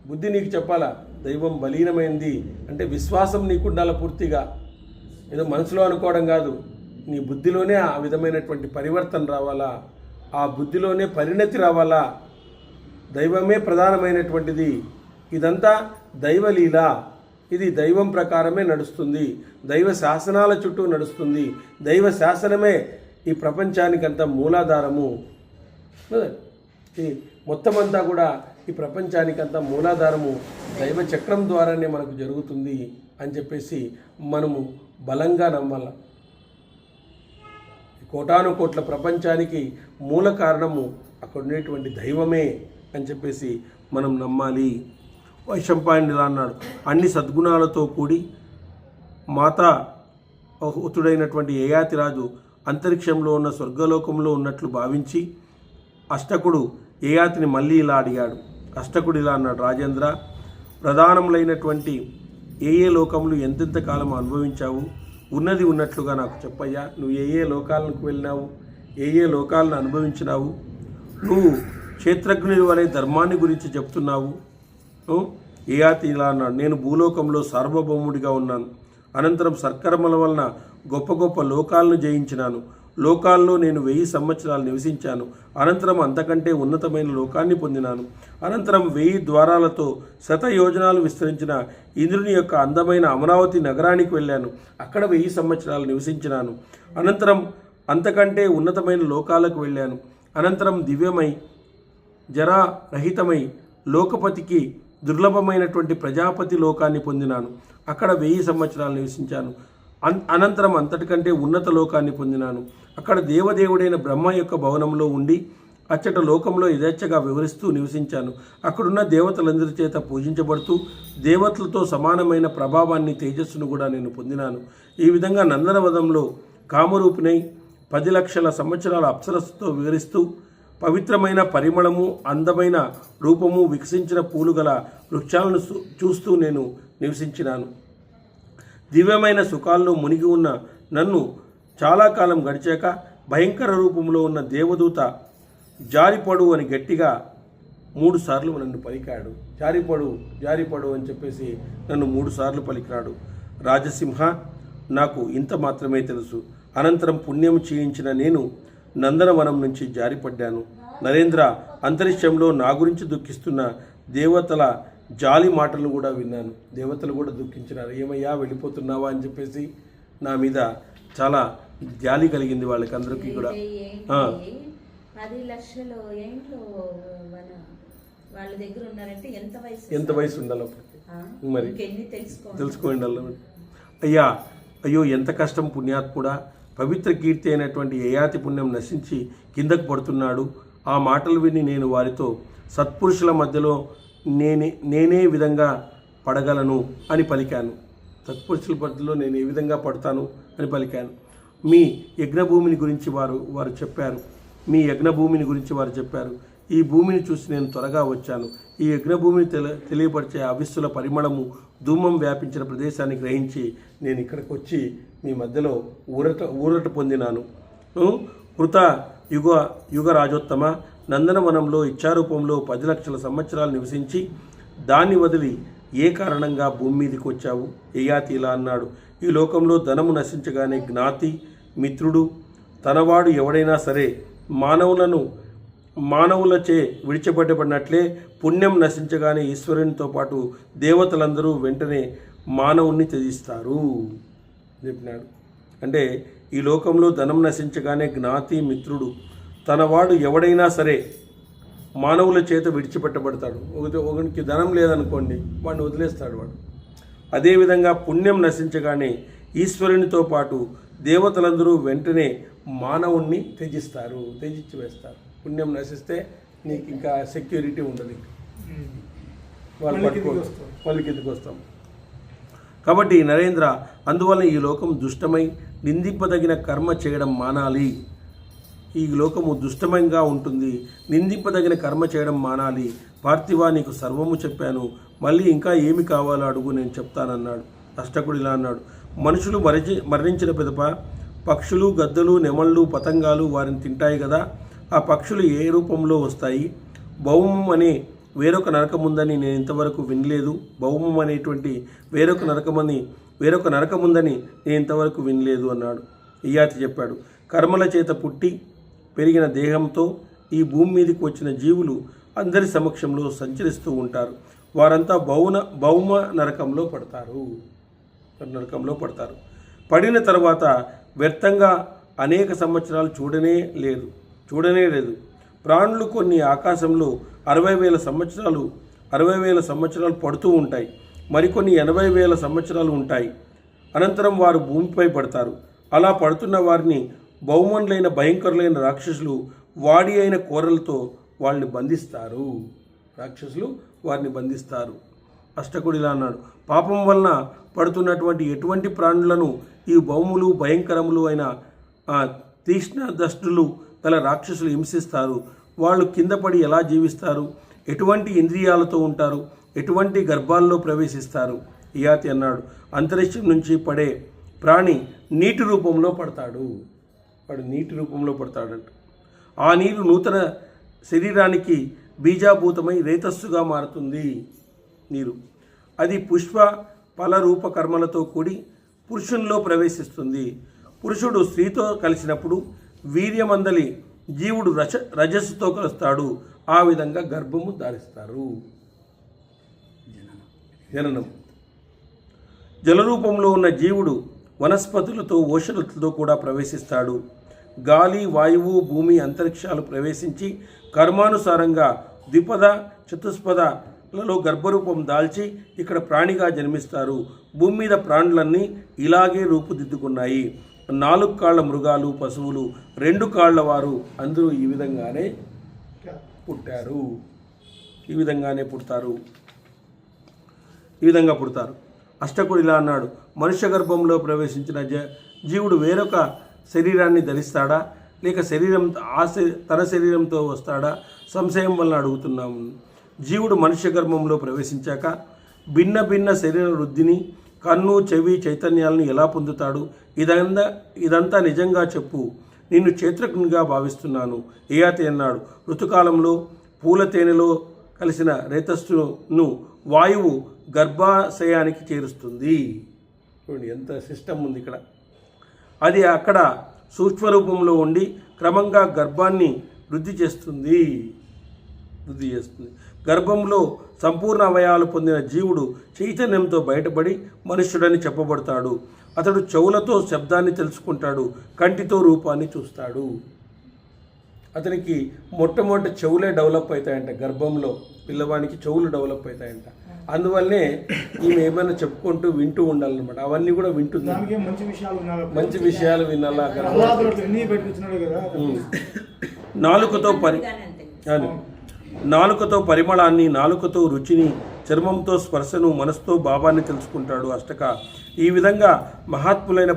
బుద్ధి నీకు చెప్పాలా దైవం బలీనమైంది అంటే విశ్వాసం నీకు ఉండాలి పూర్తిగా. ఏదో మనసులో అనుకోవడం కాదు, నీ బుద్ధిలోనే ఆ విధమైనటువంటి పరివర్తన రావాలా, ఆ బుద్ధిలోనే పరిణతి రావాలా. దైవమే ప్రధానమైనటువంటిది, ఇదంతా దైవలీల, ఇది దైవం ప్రకారమే నడుస్తుంది, దైవ శాసనాల చుట్టూ నడుస్తుంది, దైవ శాసనమే ఈ ప్రపంచానికంతా మూలాధారము. ఈ మొత్తం అంతా కూడా ఈ ప్రపంచానికంతా మూలాధారము దైవ చక్రం ద్వారానే మనకు జరుగుతుంది అని చెప్పేసి మనము బలంగా నమ్మాల. కోటాను కోట్ల ప్రపంచానికి మూల కారణము అక్కడ ఉండేటువంటి దైవమే అని చెప్పేసి మనం నమ్మాలి. వైశంపాయనుడు ఇలా అన్నాడు, అన్ని సద్గుణాలతో కూడి మాతా ఉతుడైనటువంటి యయాతిరాజు అంతరిక్షంలో ఉన్న స్వర్గలోకంలో ఉన్నట్లు భావించి అష్టకుడు యయాతిని మళ్ళీ ఇలా అడిగాడు. అష్టకుడు ఇలా అన్నాడు, రాజేంద్ర, ప్రధానములైనటువంటి ఏ లోకములు ఎంతెంత కాలం అనుభవించావు? ఉన్నది ఉన్నట్లుగా నాకు చెప్పయ్యా. నువ్వు ఏ లోకాలకు వెళ్ళినావు, ఏ లోకాలను అనుభవించినావు? నువ్వు క్షేత్రజ్ఞుని వలె ధర్మాన్ని గురించి చెప్తున్నావు. యయాతి ఇలా అన్నాడు, నేను భూలోకంలో సార్వభౌముడిగా ఉన్నాను. అనంతరం సత్కర్మల వలన గొప్ప గొప్ప లోకాలను జయించినాను. లోకాల్లో నేను 1000 సంవత్సరాలు నివసించాను. అనంతరం అంతకంటే ఉన్నతమైన లోకాన్ని పొందినాను. అనంతరం 1000 ద్వారాలతో 100 యోజనాలు విస్తరించిన ఇంద్రుని యొక్క అందమైన అమరావతి నగరానికి వెళ్ళాను. అక్కడ 1000 సంవత్సరాలు నివసించినాను. అనంతరం అంతకంటే ఉన్నతమైన లోకాలకు వెళ్ళాను. అనంతరం దివ్యమై జరారహితమై లోకపతికి దుర్లభమైనటువంటి ప్రజాపతి లోకాన్ని పొందినాను. అక్కడ 1000 సంవత్సరాలు నివసించాను. అనంతరం అంతటికంటే ఉన్నత లోకాన్ని పొందినాను. అక్కడ దేవదేవుడైన బ్రహ్మ యొక్క భవనంలో ఉండి అచ్చట లోకంలో యథేచ్ఛగా వివరిస్తూ నివసించాను. అక్కడున్న దేవతలందరి చేత పూజించబడుతూ దేవతలతో సమానమైన ప్రభావాన్ని, తేజస్సును కూడా నేను పొందినాను. ఈ విధంగా నందనవనంలో కామరూపిణై 10 లక్షల సంవత్సరాల అప్సరస్సుతో వివరిస్తూ పవిత్రమైన పరిమళము, అందమైన రూపము, వికసించిన పూలు గల వృక్షాలను చూస్తూ నేను నివసించినాను. దివ్యమైన సుఖాల్లో మునిగి ఉన్న నన్ను చాలా కాలం గడిచాక భయంకర రూపంలో ఉన్న దేవదూత జారిపడు అని గట్టిగా 3 సార్లు నన్ను పలికాడు. జారిపడు అని చెప్పేసి నన్ను 3 సార్లు పలికాడు. రాజసింహ, నాకు ఇంత మాత్రమే తెలుసు. అనంతరం పుణ్యం క్షీణించిన నేను నందనవనం నుంచి జారిపడ్డాను. నరేంద్ర, అంతరిక్షంలో నా గురించి దుఃఖిస్తున్న దేవతల జాలి మాటలను కూడా విన్నాను. దేవతలు కూడా దుఃఖించినారు. ఏమయ్యా వెళ్ళిపోతున్నావా అని చెప్పేసి నా మీద చాలా జాలి కలిగింది వాళ్ళకి అందరికీ కూడా. 10 లక్షలు ఏంట్లో వాళ్ళ దగ్గర ఉన్నారంటే ఎంత వయసు ఉండాలి అప్పటికి? మరి తెలుసుకోండి. అయ్యో ఎంత కష్టం పుణ్యాత్ముడా. పవిత్ర కీర్తి అయినటువంటి యయాతి పుణ్యం నశించి కిందకు పడుతున్నాడు. ఆ మాటలు విని నేను వారితో సత్పురుషుల మధ్యలో నేనే విధంగా పడగలను అని పలికాను. సత్పురుషుల మధ్యలో నేను ఏ విధంగా పడతాను అని పలికాను. మీ యజ్ఞభూమిని గురించి వారు చెప్పారు. ఈ భూమిని చూసి నేను త్వరగా వచ్చాను. ఈ యజ్ఞభూమిని తెలియపరిచే అవిస్సుల పరిమళము, ధూమం వ్యాపించిన ప్రదేశాన్ని గ్రహించి నేను ఇక్కడికి వచ్చి మీ మధ్యలో ఊరట పొందినాను. కృత యుగ రాజోత్తమ, నందనవనంలో ఇచ్చారూపంలో 10 లక్షల సంవత్సరాలు నివసించి దాన్ని వదిలి ఏ కారణంగా భూమి మీదకి వచ్చావు? యయాతి ఇలా అన్నాడు, ఈ లోకంలో ధనము నశించగానే జ్ఞాతి, మిత్రుడు, తనవాడు ఎవడైనా సరే మానవులచే విడిచిపెట్టబడినట్లే పుణ్యం నశించగానే ఈశ్వరునితో పాటు దేవతలందరూ వెంటనే మానవుణ్ణి త్యజిస్తారు చెప్పినాడు. అంటే ఈ లోకంలో ధనం నశించగానే జ్ఞాతి, మిత్రుడు, తనవాడు ఎవడైనా సరే మానవుల చేత విడిచిపెట్టబడతాడు. ఒకరికి ధనం లేదనుకోండి, వాడిని వదిలేస్తాడు వాడు. అదేవిధంగా పుణ్యం నశించగానే ఈశ్వరునితో పాటు దేవతలందరూ వెంటనే మానవుణ్ణి త్యజించి వేస్తారు. పుణ్యం నశిస్తే నీకు ఇంకా సెక్యూరిటీ ఉండదు, వాళ్ళకి ఎందుకు వస్తాం. కాబట్టి నరేంద్ర, అందువల్ల ఈ లోకం దుష్టమై నిందింపదగిన కర్మ చేయడం మానాలి. ఈ లోకము దుష్టమంగా ఉంటుంది, నిందింపదగిన కర్మ చేయడం మానాలి. పార్థివా, నీకు సర్వము చెప్పాను, మళ్ళీ ఇంకా ఏమి కావాలో అడుగు, నేను చెప్తానన్నాడు. అష్టకుడు ఇలా అన్నాడు, మనుషులు మరణించిన పిదప పక్షులు, గద్దలు, నెమళ్ళు, పతంగాలు వారిని తింటాయి కదా. ఆ పక్షులు ఏ రూపంలో వస్తాయి? భౌమం అనే వేరొక నరకముందని నేను ఇంతవరకు వినలేదు. భౌమం అనేటువంటి వేరొక నరకముందని నేను ఇంతవరకు వినలేదు అన్నాడు. యయాతి చెప్పాడు, కర్మల చేత పుట్టి పెరిగిన దేహంతో ఈ భూమి మీదకి వచ్చిన జీవులు అందరి సమక్షంలో సంచరిస్తూ ఉంటారు. వారంతా భౌమ నరకంలో పడతారు. పడిన తర్వాత వ్యర్థంగా అనేక సంవత్సరాలు చూడనే లేదు. ప్రాణులు కొన్ని ఆకాశంలో 60,000 సంవత్సరాలు పడుతూ ఉంటాయి. మరికొన్ని 80,000 సంవత్సరాలు ఉంటాయి. అనంతరం వారు భూమిపై పడతారు. అలా పడుతున్న వారిని బహుమనులైన భయంకరులైన రాక్షసులు వాడి అయిన కోరలతో వాళ్ళని బంధిస్తారు. రాక్షసులు వారిని బంధిస్తారు. అష్టకుడు ఇలా అన్నాడు, పాపం వలన పడుతున్నటువంటి ఎటువంటి ప్రాణులను ఈ భౌములు భయంకరములు అయిన తీక్ష్ణ దష్టులు గల రాక్షసులు హింసిస్తారు. వాళ్ళు కింద పడి ఎలా జీవిస్తారు, ఎటువంటి ఇంద్రియాలతో ఉంటారు, ఎటువంటి గర్భాల్లో ప్రవేశిస్తారు. ఇయాతి అన్నాడు, అంతరిక్షం నుంచి పడే ప్రాణి నీటి రూపంలో పడతాడు. వాడు నీటి రూపంలో పడతాడంట. ఆ నీరు నూతన శరీరానికి బీజాభూతమై రేతస్సుగా మారుతుంది. నీరు అది పుష్ప ఫల రూప కర్మలతో కూడి పురుషునిలో ప్రవేశిస్తుంది. పురుషుడు స్త్రీతో కలిసినప్పుడు వీర్యమందలి జీవుడు రజస్సుతో కలుస్తాడు. ఆ విధంగా గర్భము ధారిస్తారు. జననం. జలరూపంలో ఉన్న జీవుడు వనస్పతులతో ఓషధులతో కూడా ప్రవేశిస్తాడు. గాలి, వాయువు, భూమి, అంతరిక్షాలు ప్రవేశించి కర్మానుసారంగా ద్విపద చతుష్పదలలో గర్భరూపం దాల్చి ఇక్కడ ప్రాణిగా జన్మిస్తారు. భూమి మీద ప్రాణులన్నీ ఇలాగే రూపుదిద్దుకున్నాయి. 4 కాళ్ల మృగాలు, పశువులు, 2 కాళ్ల వారు అందరూ ఈ విధంగానే పుట్టారు. ఈ విధంగా పుడతారు. అష్టకుడు ఇలా అన్నాడు, మనుష్య గర్భంలో ప్రవేశించిన జీవుడు వేరొక శరీరాన్ని ధరిస్తాడా, లేక తన శరీరంతో వస్తాడా? సంశయం వలన అడుగుతున్నాము. జీవుడు మనుష్య గర్భంలో ప్రవేశించాక భిన్న భిన్న శరీర వృద్ధిని, కన్ను, చెవి, చైతన్యాలను ఎలా పొందుతాడు? ఇదంతా నిజంగా చెప్పు. నిన్ను క్షేత్రజ్ఞునిగా భావిస్తున్నాను. ఇయాతి అన్నాడు, ఋతుకాలంలో పూల తేనెలో కలిసిన రేతస్సును వాయువు గర్భాశయానికి చేరుస్తుంది. చూడండి ఎంత సిస్టమ్ ఉంది ఇక్కడ. అది అక్కడ సూక్ష్మరూపంలో ఉండి క్రమంగా గర్భాన్ని వృద్ధి చేస్తుంది. గర్భంలో సంపూర్ణ అవయవాలు పొందిన జీవుడు చైతన్యంతో బయటపడి మనుష్యుడని చెప్పబడతాడు. అతడు చెవులతో శబ్దాన్ని తెలుసుకుంటాడు, కంటితో రూపాన్ని చూస్తాడు. అతనికి మొట్టమొదటి చెవులే డెవలప్ అవుతాయంట. గర్భంలో పిల్లవానికి చెవులు డెవలప్ అవుతాయంట. అందువల్లనే ఈమె ఏమైనా చెప్పుకుంటూ వింటూ ఉండాలన్నమాట. అవన్నీ కూడా వింటుంది. మంచి విషయాలు వినాలా. నాలుకతో పరిమళాన్ని, నాలుకతో రుచిని, చర్మంతో స్పర్శను, మనసుతో భావాన్ని తెలుసుకుంటాడు అష్టక. ఈ విధంగా మహాత్ములైన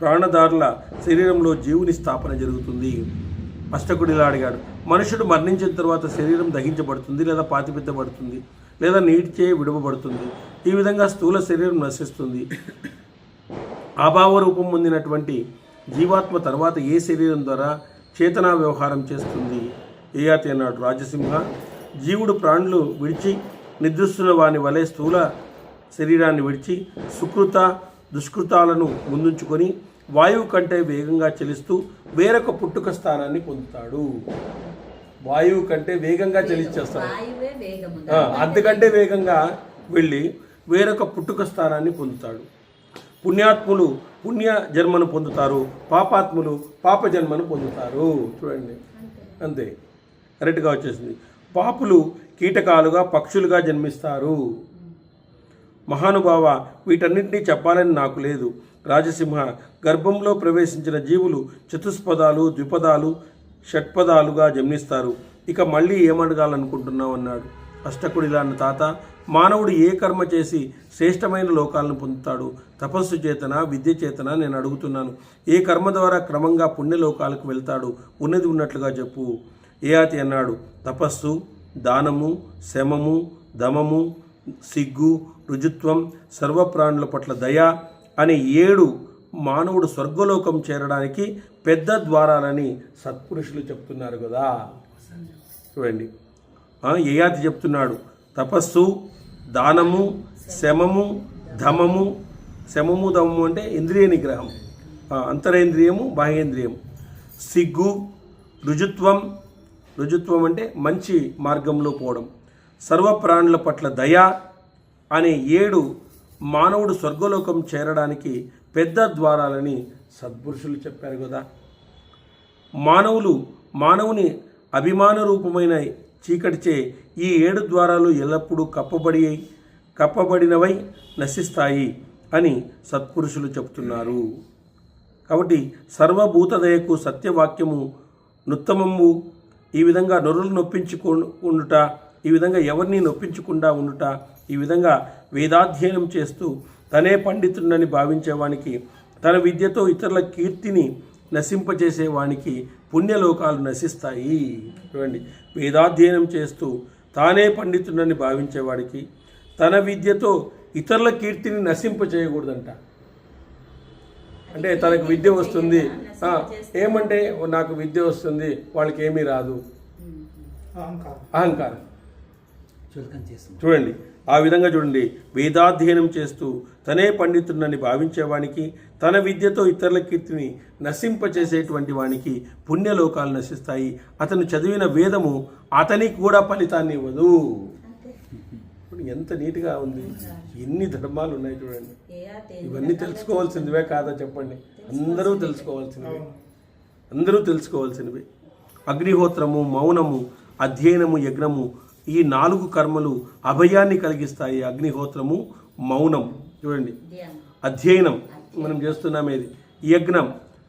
ప్రాణదారుల శరీరంలో జీవుని స్థాపన జరుగుతుంది. అష్టకుడు ఇలా అడిగాడు, మనుషుడు మరణించిన తర్వాత శరీరం దహించబడుతుంది, లేదా పాతిపెత్తబడుతుంది, లేదా నీటిచే విడవబడుతుంది. ఈ విధంగా స్థూల శరీరం నశిస్తుంది. అభావ రూపం పొందినటువంటి జీవాత్మ తర్వాత ఏ శరీరం ద్వారా చేతనా వ్యవహారం చేస్తుంది? ఏయాతి అన్నాడు, రాజసింహ, జీవుడు ప్రాణులు విడిచి నిద్రిస్తున్న వాని వలె స్థూల శరీరాన్ని విడిచి సుకృత దుష్కృతాలను ముందుంచుకొని వాయువు కంటే వేగంగా చలిస్తూ వేరొక పుట్టుక స్థానాన్ని పొందుతాడు. వాయువు కంటే వేగంగా చలిచేస్తాడు. అంతకంటే వేగంగా వెళ్ళి వేరొక పుట్టుక స్థానాన్ని పొందుతాడు. పుణ్యాత్ములు పుణ్య జన్మను పొందుతారు, పాపాత్ములు పాప జన్మను పొందుతారు. చూడండి, అంతే కరెక్ట్గా వచ్చేసింది. పాపులు కీటకాలుగా, పక్షులుగా జన్మిస్తారు. మహానుభావ, వీటన్నింటినీ చెప్పాలని నాకు లేదు. రాజసింహ, గర్భంలో ప్రవేశించిన జీవులు చతుష్పదాలు, ద్విపదాలు, షట్పదాలుగా జన్మిస్తారు. ఇక మళ్ళీ ఏమడగాలనుకుంటున్నావు అన్నాడు. అష్టకుడు ఇలా అన్న, తాత, మానవుడు ఏ కర్మ చేసి శ్రేష్టమైన లోకాలను పొందుతాడు? తపస్సు చేతనా, విద్య చేతనా? నేను అడుగుతున్నాను. ఏ కర్మ ద్వారా క్రమంగా పుణ్యలోకాలకు వెళ్తాడు? ఉన్నది ఉన్నట్లుగా చెప్పు. ఏయాతి అన్నాడు, తపస్సు, దానము, శమము, దమము, సిగ్గు, రుజుత్వం, సర్వప్రాణుల పట్ల దయ అనే 7 మానవుడు స్వర్గలోకం చేరడానికి పెద్ద ద్వారాలని సత్పురుషులు చెప్తున్నారు కదా. చూడండి, ఏయాతి చెప్తున్నాడు, తపస్సు, దానము, శమము, ధమము. శమము, దమము అంటే ఇంద్రియ నిగ్రహం, అంతరేంద్రియము, బాహ్యేంద్రియము. సిగ్గు, రుజుత్వం అంటే మంచి మార్గంలో పోవడం. సర్వప్రాణుల పట్ల దయ అనే 7 మానవుడు స్వర్గలోకం చేరడానికి పెద్ద ద్వారాలని సద్పురుషులు చెప్పారు కదా. మానవుని అభిమాన రూపమైన చీకటిచే ఈ 7 ద్వారాలు ఎల్లప్పుడూ కప్పబడినవై నశిస్తాయి అని సత్పురుషులు చెప్తున్నారు. కాబట్టి సర్వభూతదయకు సత్యవాక్యము నుత్తమము, ఈ విధంగా నొరులు నొప్పించుకుండుట, ఈ విధంగా ఎవరిని నొప్పించకుండా ఉండుట, ఈ విధంగా వేదాధ్యయనం చేస్తూ తనే పండితుడని భావించేవానికి, తన విద్యతో ఇతరుల కీర్తిని నశింపజేసేవానికి పుణ్యలోకాలు నశిస్తాయి. చూడండి, వేదాధ్యయనం చేస్తూ తానే పండితుడని భావించేవాడికి తన విద్యతో ఇతరుల కీర్తిని నశింపజేయకూడదంట. అంటే తనకు విద్య వస్తుంది, ఏమంటే నాకు విద్య వస్తుంది, వాళ్ళకి ఏమీ రాదు, అహంకారం. చూడండి, ఆ విధంగా చూడండి, వేదాధ్యయనం చేస్తూ తనే పండితుడని భావించేవానికి తన విద్యతో ఇతరుల కీర్తిని నశింపచేసేటువంటి వానికి పుణ్యలోకాలు నశిస్తాయి. అతను చదివిన వేదము అతనికి కూడా ఫలితాన్ని ఇవ్వదు. ఎంత నీట్గా ఉంది, ఎన్ని ధర్మాలు ఉన్నాయి చూడండి. ఇవన్నీ తెలుసుకోవాల్సిందివే కాదా చెప్పండి? అందరూ తెలుసుకోవాల్సినవి. అగ్నిహోత్రము, మౌనము, అధ్యయనము, యజ్ఞము, ఈ 4 కర్మలు అభయాన్ని కలిగిస్తాయి. అగ్నిహోత్రము, మౌనం చూడండి, అధ్యయనం మనం చేస్తున్నామేది, యజ్ఞం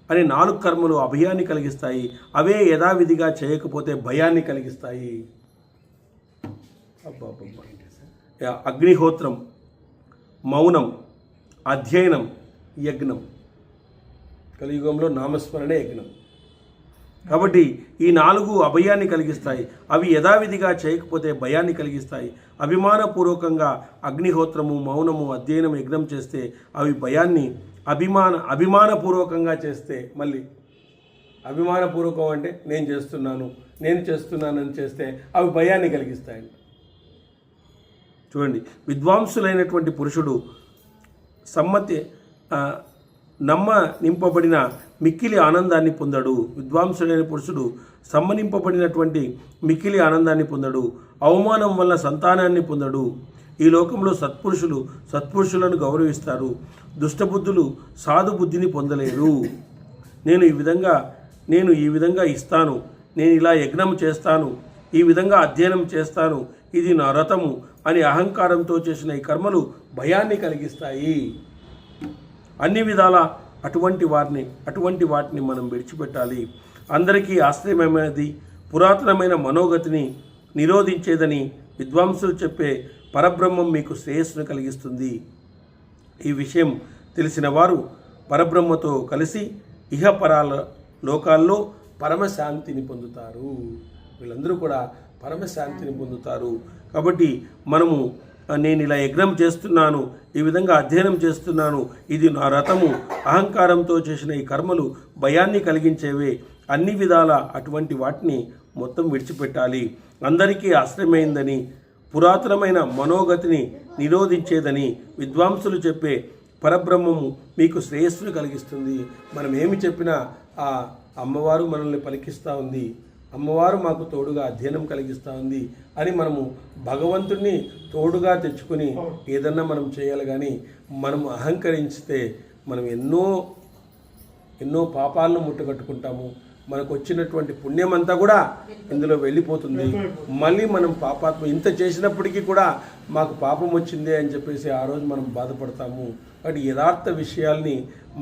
అనే 4 కర్మలు అభయాన్ని కలిగిస్తాయి. అవే యథావిధిగా చేయకపోతే భయాన్ని కలిగిస్తాయి. అగ్నిహోత్రం, మౌనం, అధ్యయనం, యజ్ఞం. కలియుగంలో నామస్మరణే యజ్ఞం. కాబట్టి ఈ 4 అభయాన్ని కలిగిస్తాయి. అవి యథావిధిగా చేయకపోతే భయాన్ని కలిగిస్తాయి. అభిమానపూర్వకంగా అగ్నిహోత్రము, మౌనము, అధ్యయనం, యజ్ఞం చేస్తే అవి భయాన్ని, అభిమానపూర్వకంగా చేస్తే, మళ్ళీ అభిమానపూర్వకం అంటే నేను చేస్తున్నానని చేస్తే అవి భయాన్ని కలిగిస్తాయండి. విద్వాంసులైనటువంటి పురుషుడు నింపబడిన మిక్కిలి ఆనందాన్ని పొందడు. విద్వాంసుడైన పురుషుడు నింపబడినటువంటి మిక్కిలి ఆనందాన్ని పొందడు. అవమానం వల్ల సంతానాన్ని పొందడు. ఈ లోకంలో సత్పురుషులను గౌరవిస్తారు. దుష్టబుద్ధులు సాధు బుద్ధిని పొందలేరు. నేను ఈ విధంగా ఇస్తాను, నేను ఇలా యజ్ఞం చేస్తాను, ఈ విధంగా అధ్యయనం చేస్తాను, ఇది నా రథము అని అహంకారంతో చేసిన ఈ కర్మలు భయాన్ని కలిగిస్తాయి. అన్ని విధాల అటువంటి వాటిని మనం విడిచిపెట్టాలి. అందరికీ ఆశ్రయమైనది, పురాతనమైన మనోగతిని నిరోధించేదని విద్వాంసులు చెప్పే పరబ్రహ్మం మీకు శ్రేయస్సును కలిగిస్తుంది. ఈ విషయం తెలిసిన వారు పరబ్రహ్మతో కలిసి ఇహపరాల లోకాల్లో పరమశాంతిని పొందుతారు. వీళ్ళందరూ కూడా పరమశాంతిని పొందుతారు. కాబట్టి మనము నేను ఇలా యజ్ఞం చేస్తున్నాను, ఈ విధంగా అధ్యయనం చేస్తున్నాను, ఇది నా రథము, అహంకారంతో చేసిన ఈ కర్మలు భయాన్ని కలిగించేవే. అన్ని విధాల అటువంటి వాటిని మొత్తం విడిచిపెట్టాలి. అందరికీ ఆశ్రయమైందని, పురాతనమైన మనోగతిని నిరోధించేదని విద్వాంసులు చెప్పే పరబ్రహ్మము మీకు శ్రేయస్సును కలిగిస్తుంది. మనం ఏమి చెప్పినా ఆ అమ్మవారు మనల్ని పలికిస్తూ ఉంది, అమ్మవారు మాకు తోడుగా అధ్యయనం కలిగిస్తూ ఉంది అని మనము భగవంతుడిని తోడుగా తెచ్చుకొని ఏదన్నా మనం చేయాలి. కానీ మనం అహంకరించితే మనం ఎన్నో పాపాలను ముట్టగట్టుకుంటాము. మనకు వచ్చినటువంటి పుణ్యం అంతా కూడా ఇందులో వెళ్ళిపోతుంది. మళ్ళీ మనం పాపాత్మ ఇంత చేసినప్పటికీ కూడా మాకు పాపం వచ్చిందే అని చెప్పేసి ఆ రోజు మనం బాధపడతాము. కాబట్టి యథార్థ విషయాల్ని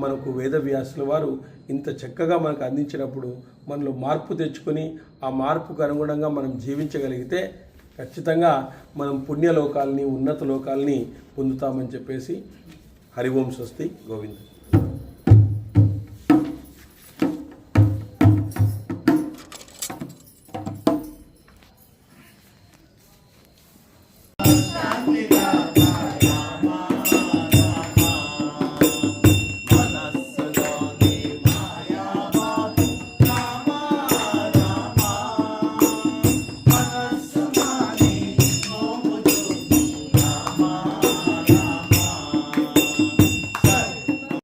మనకు వేదవ్యాసుల వారు ఇంత చక్కగా మనకు అందించినప్పుడు మనలో మార్పు తెచ్చుకొని ఆ మార్పుకు అనుగుణంగా మనం జీవించగలిగితే ఖచ్చితంగా మనం పుణ్యలోకాలని, ఉన్నత లోకాలని పొందుతామని చెప్పేసి హరి ఓం స్వస్తి గోవింద.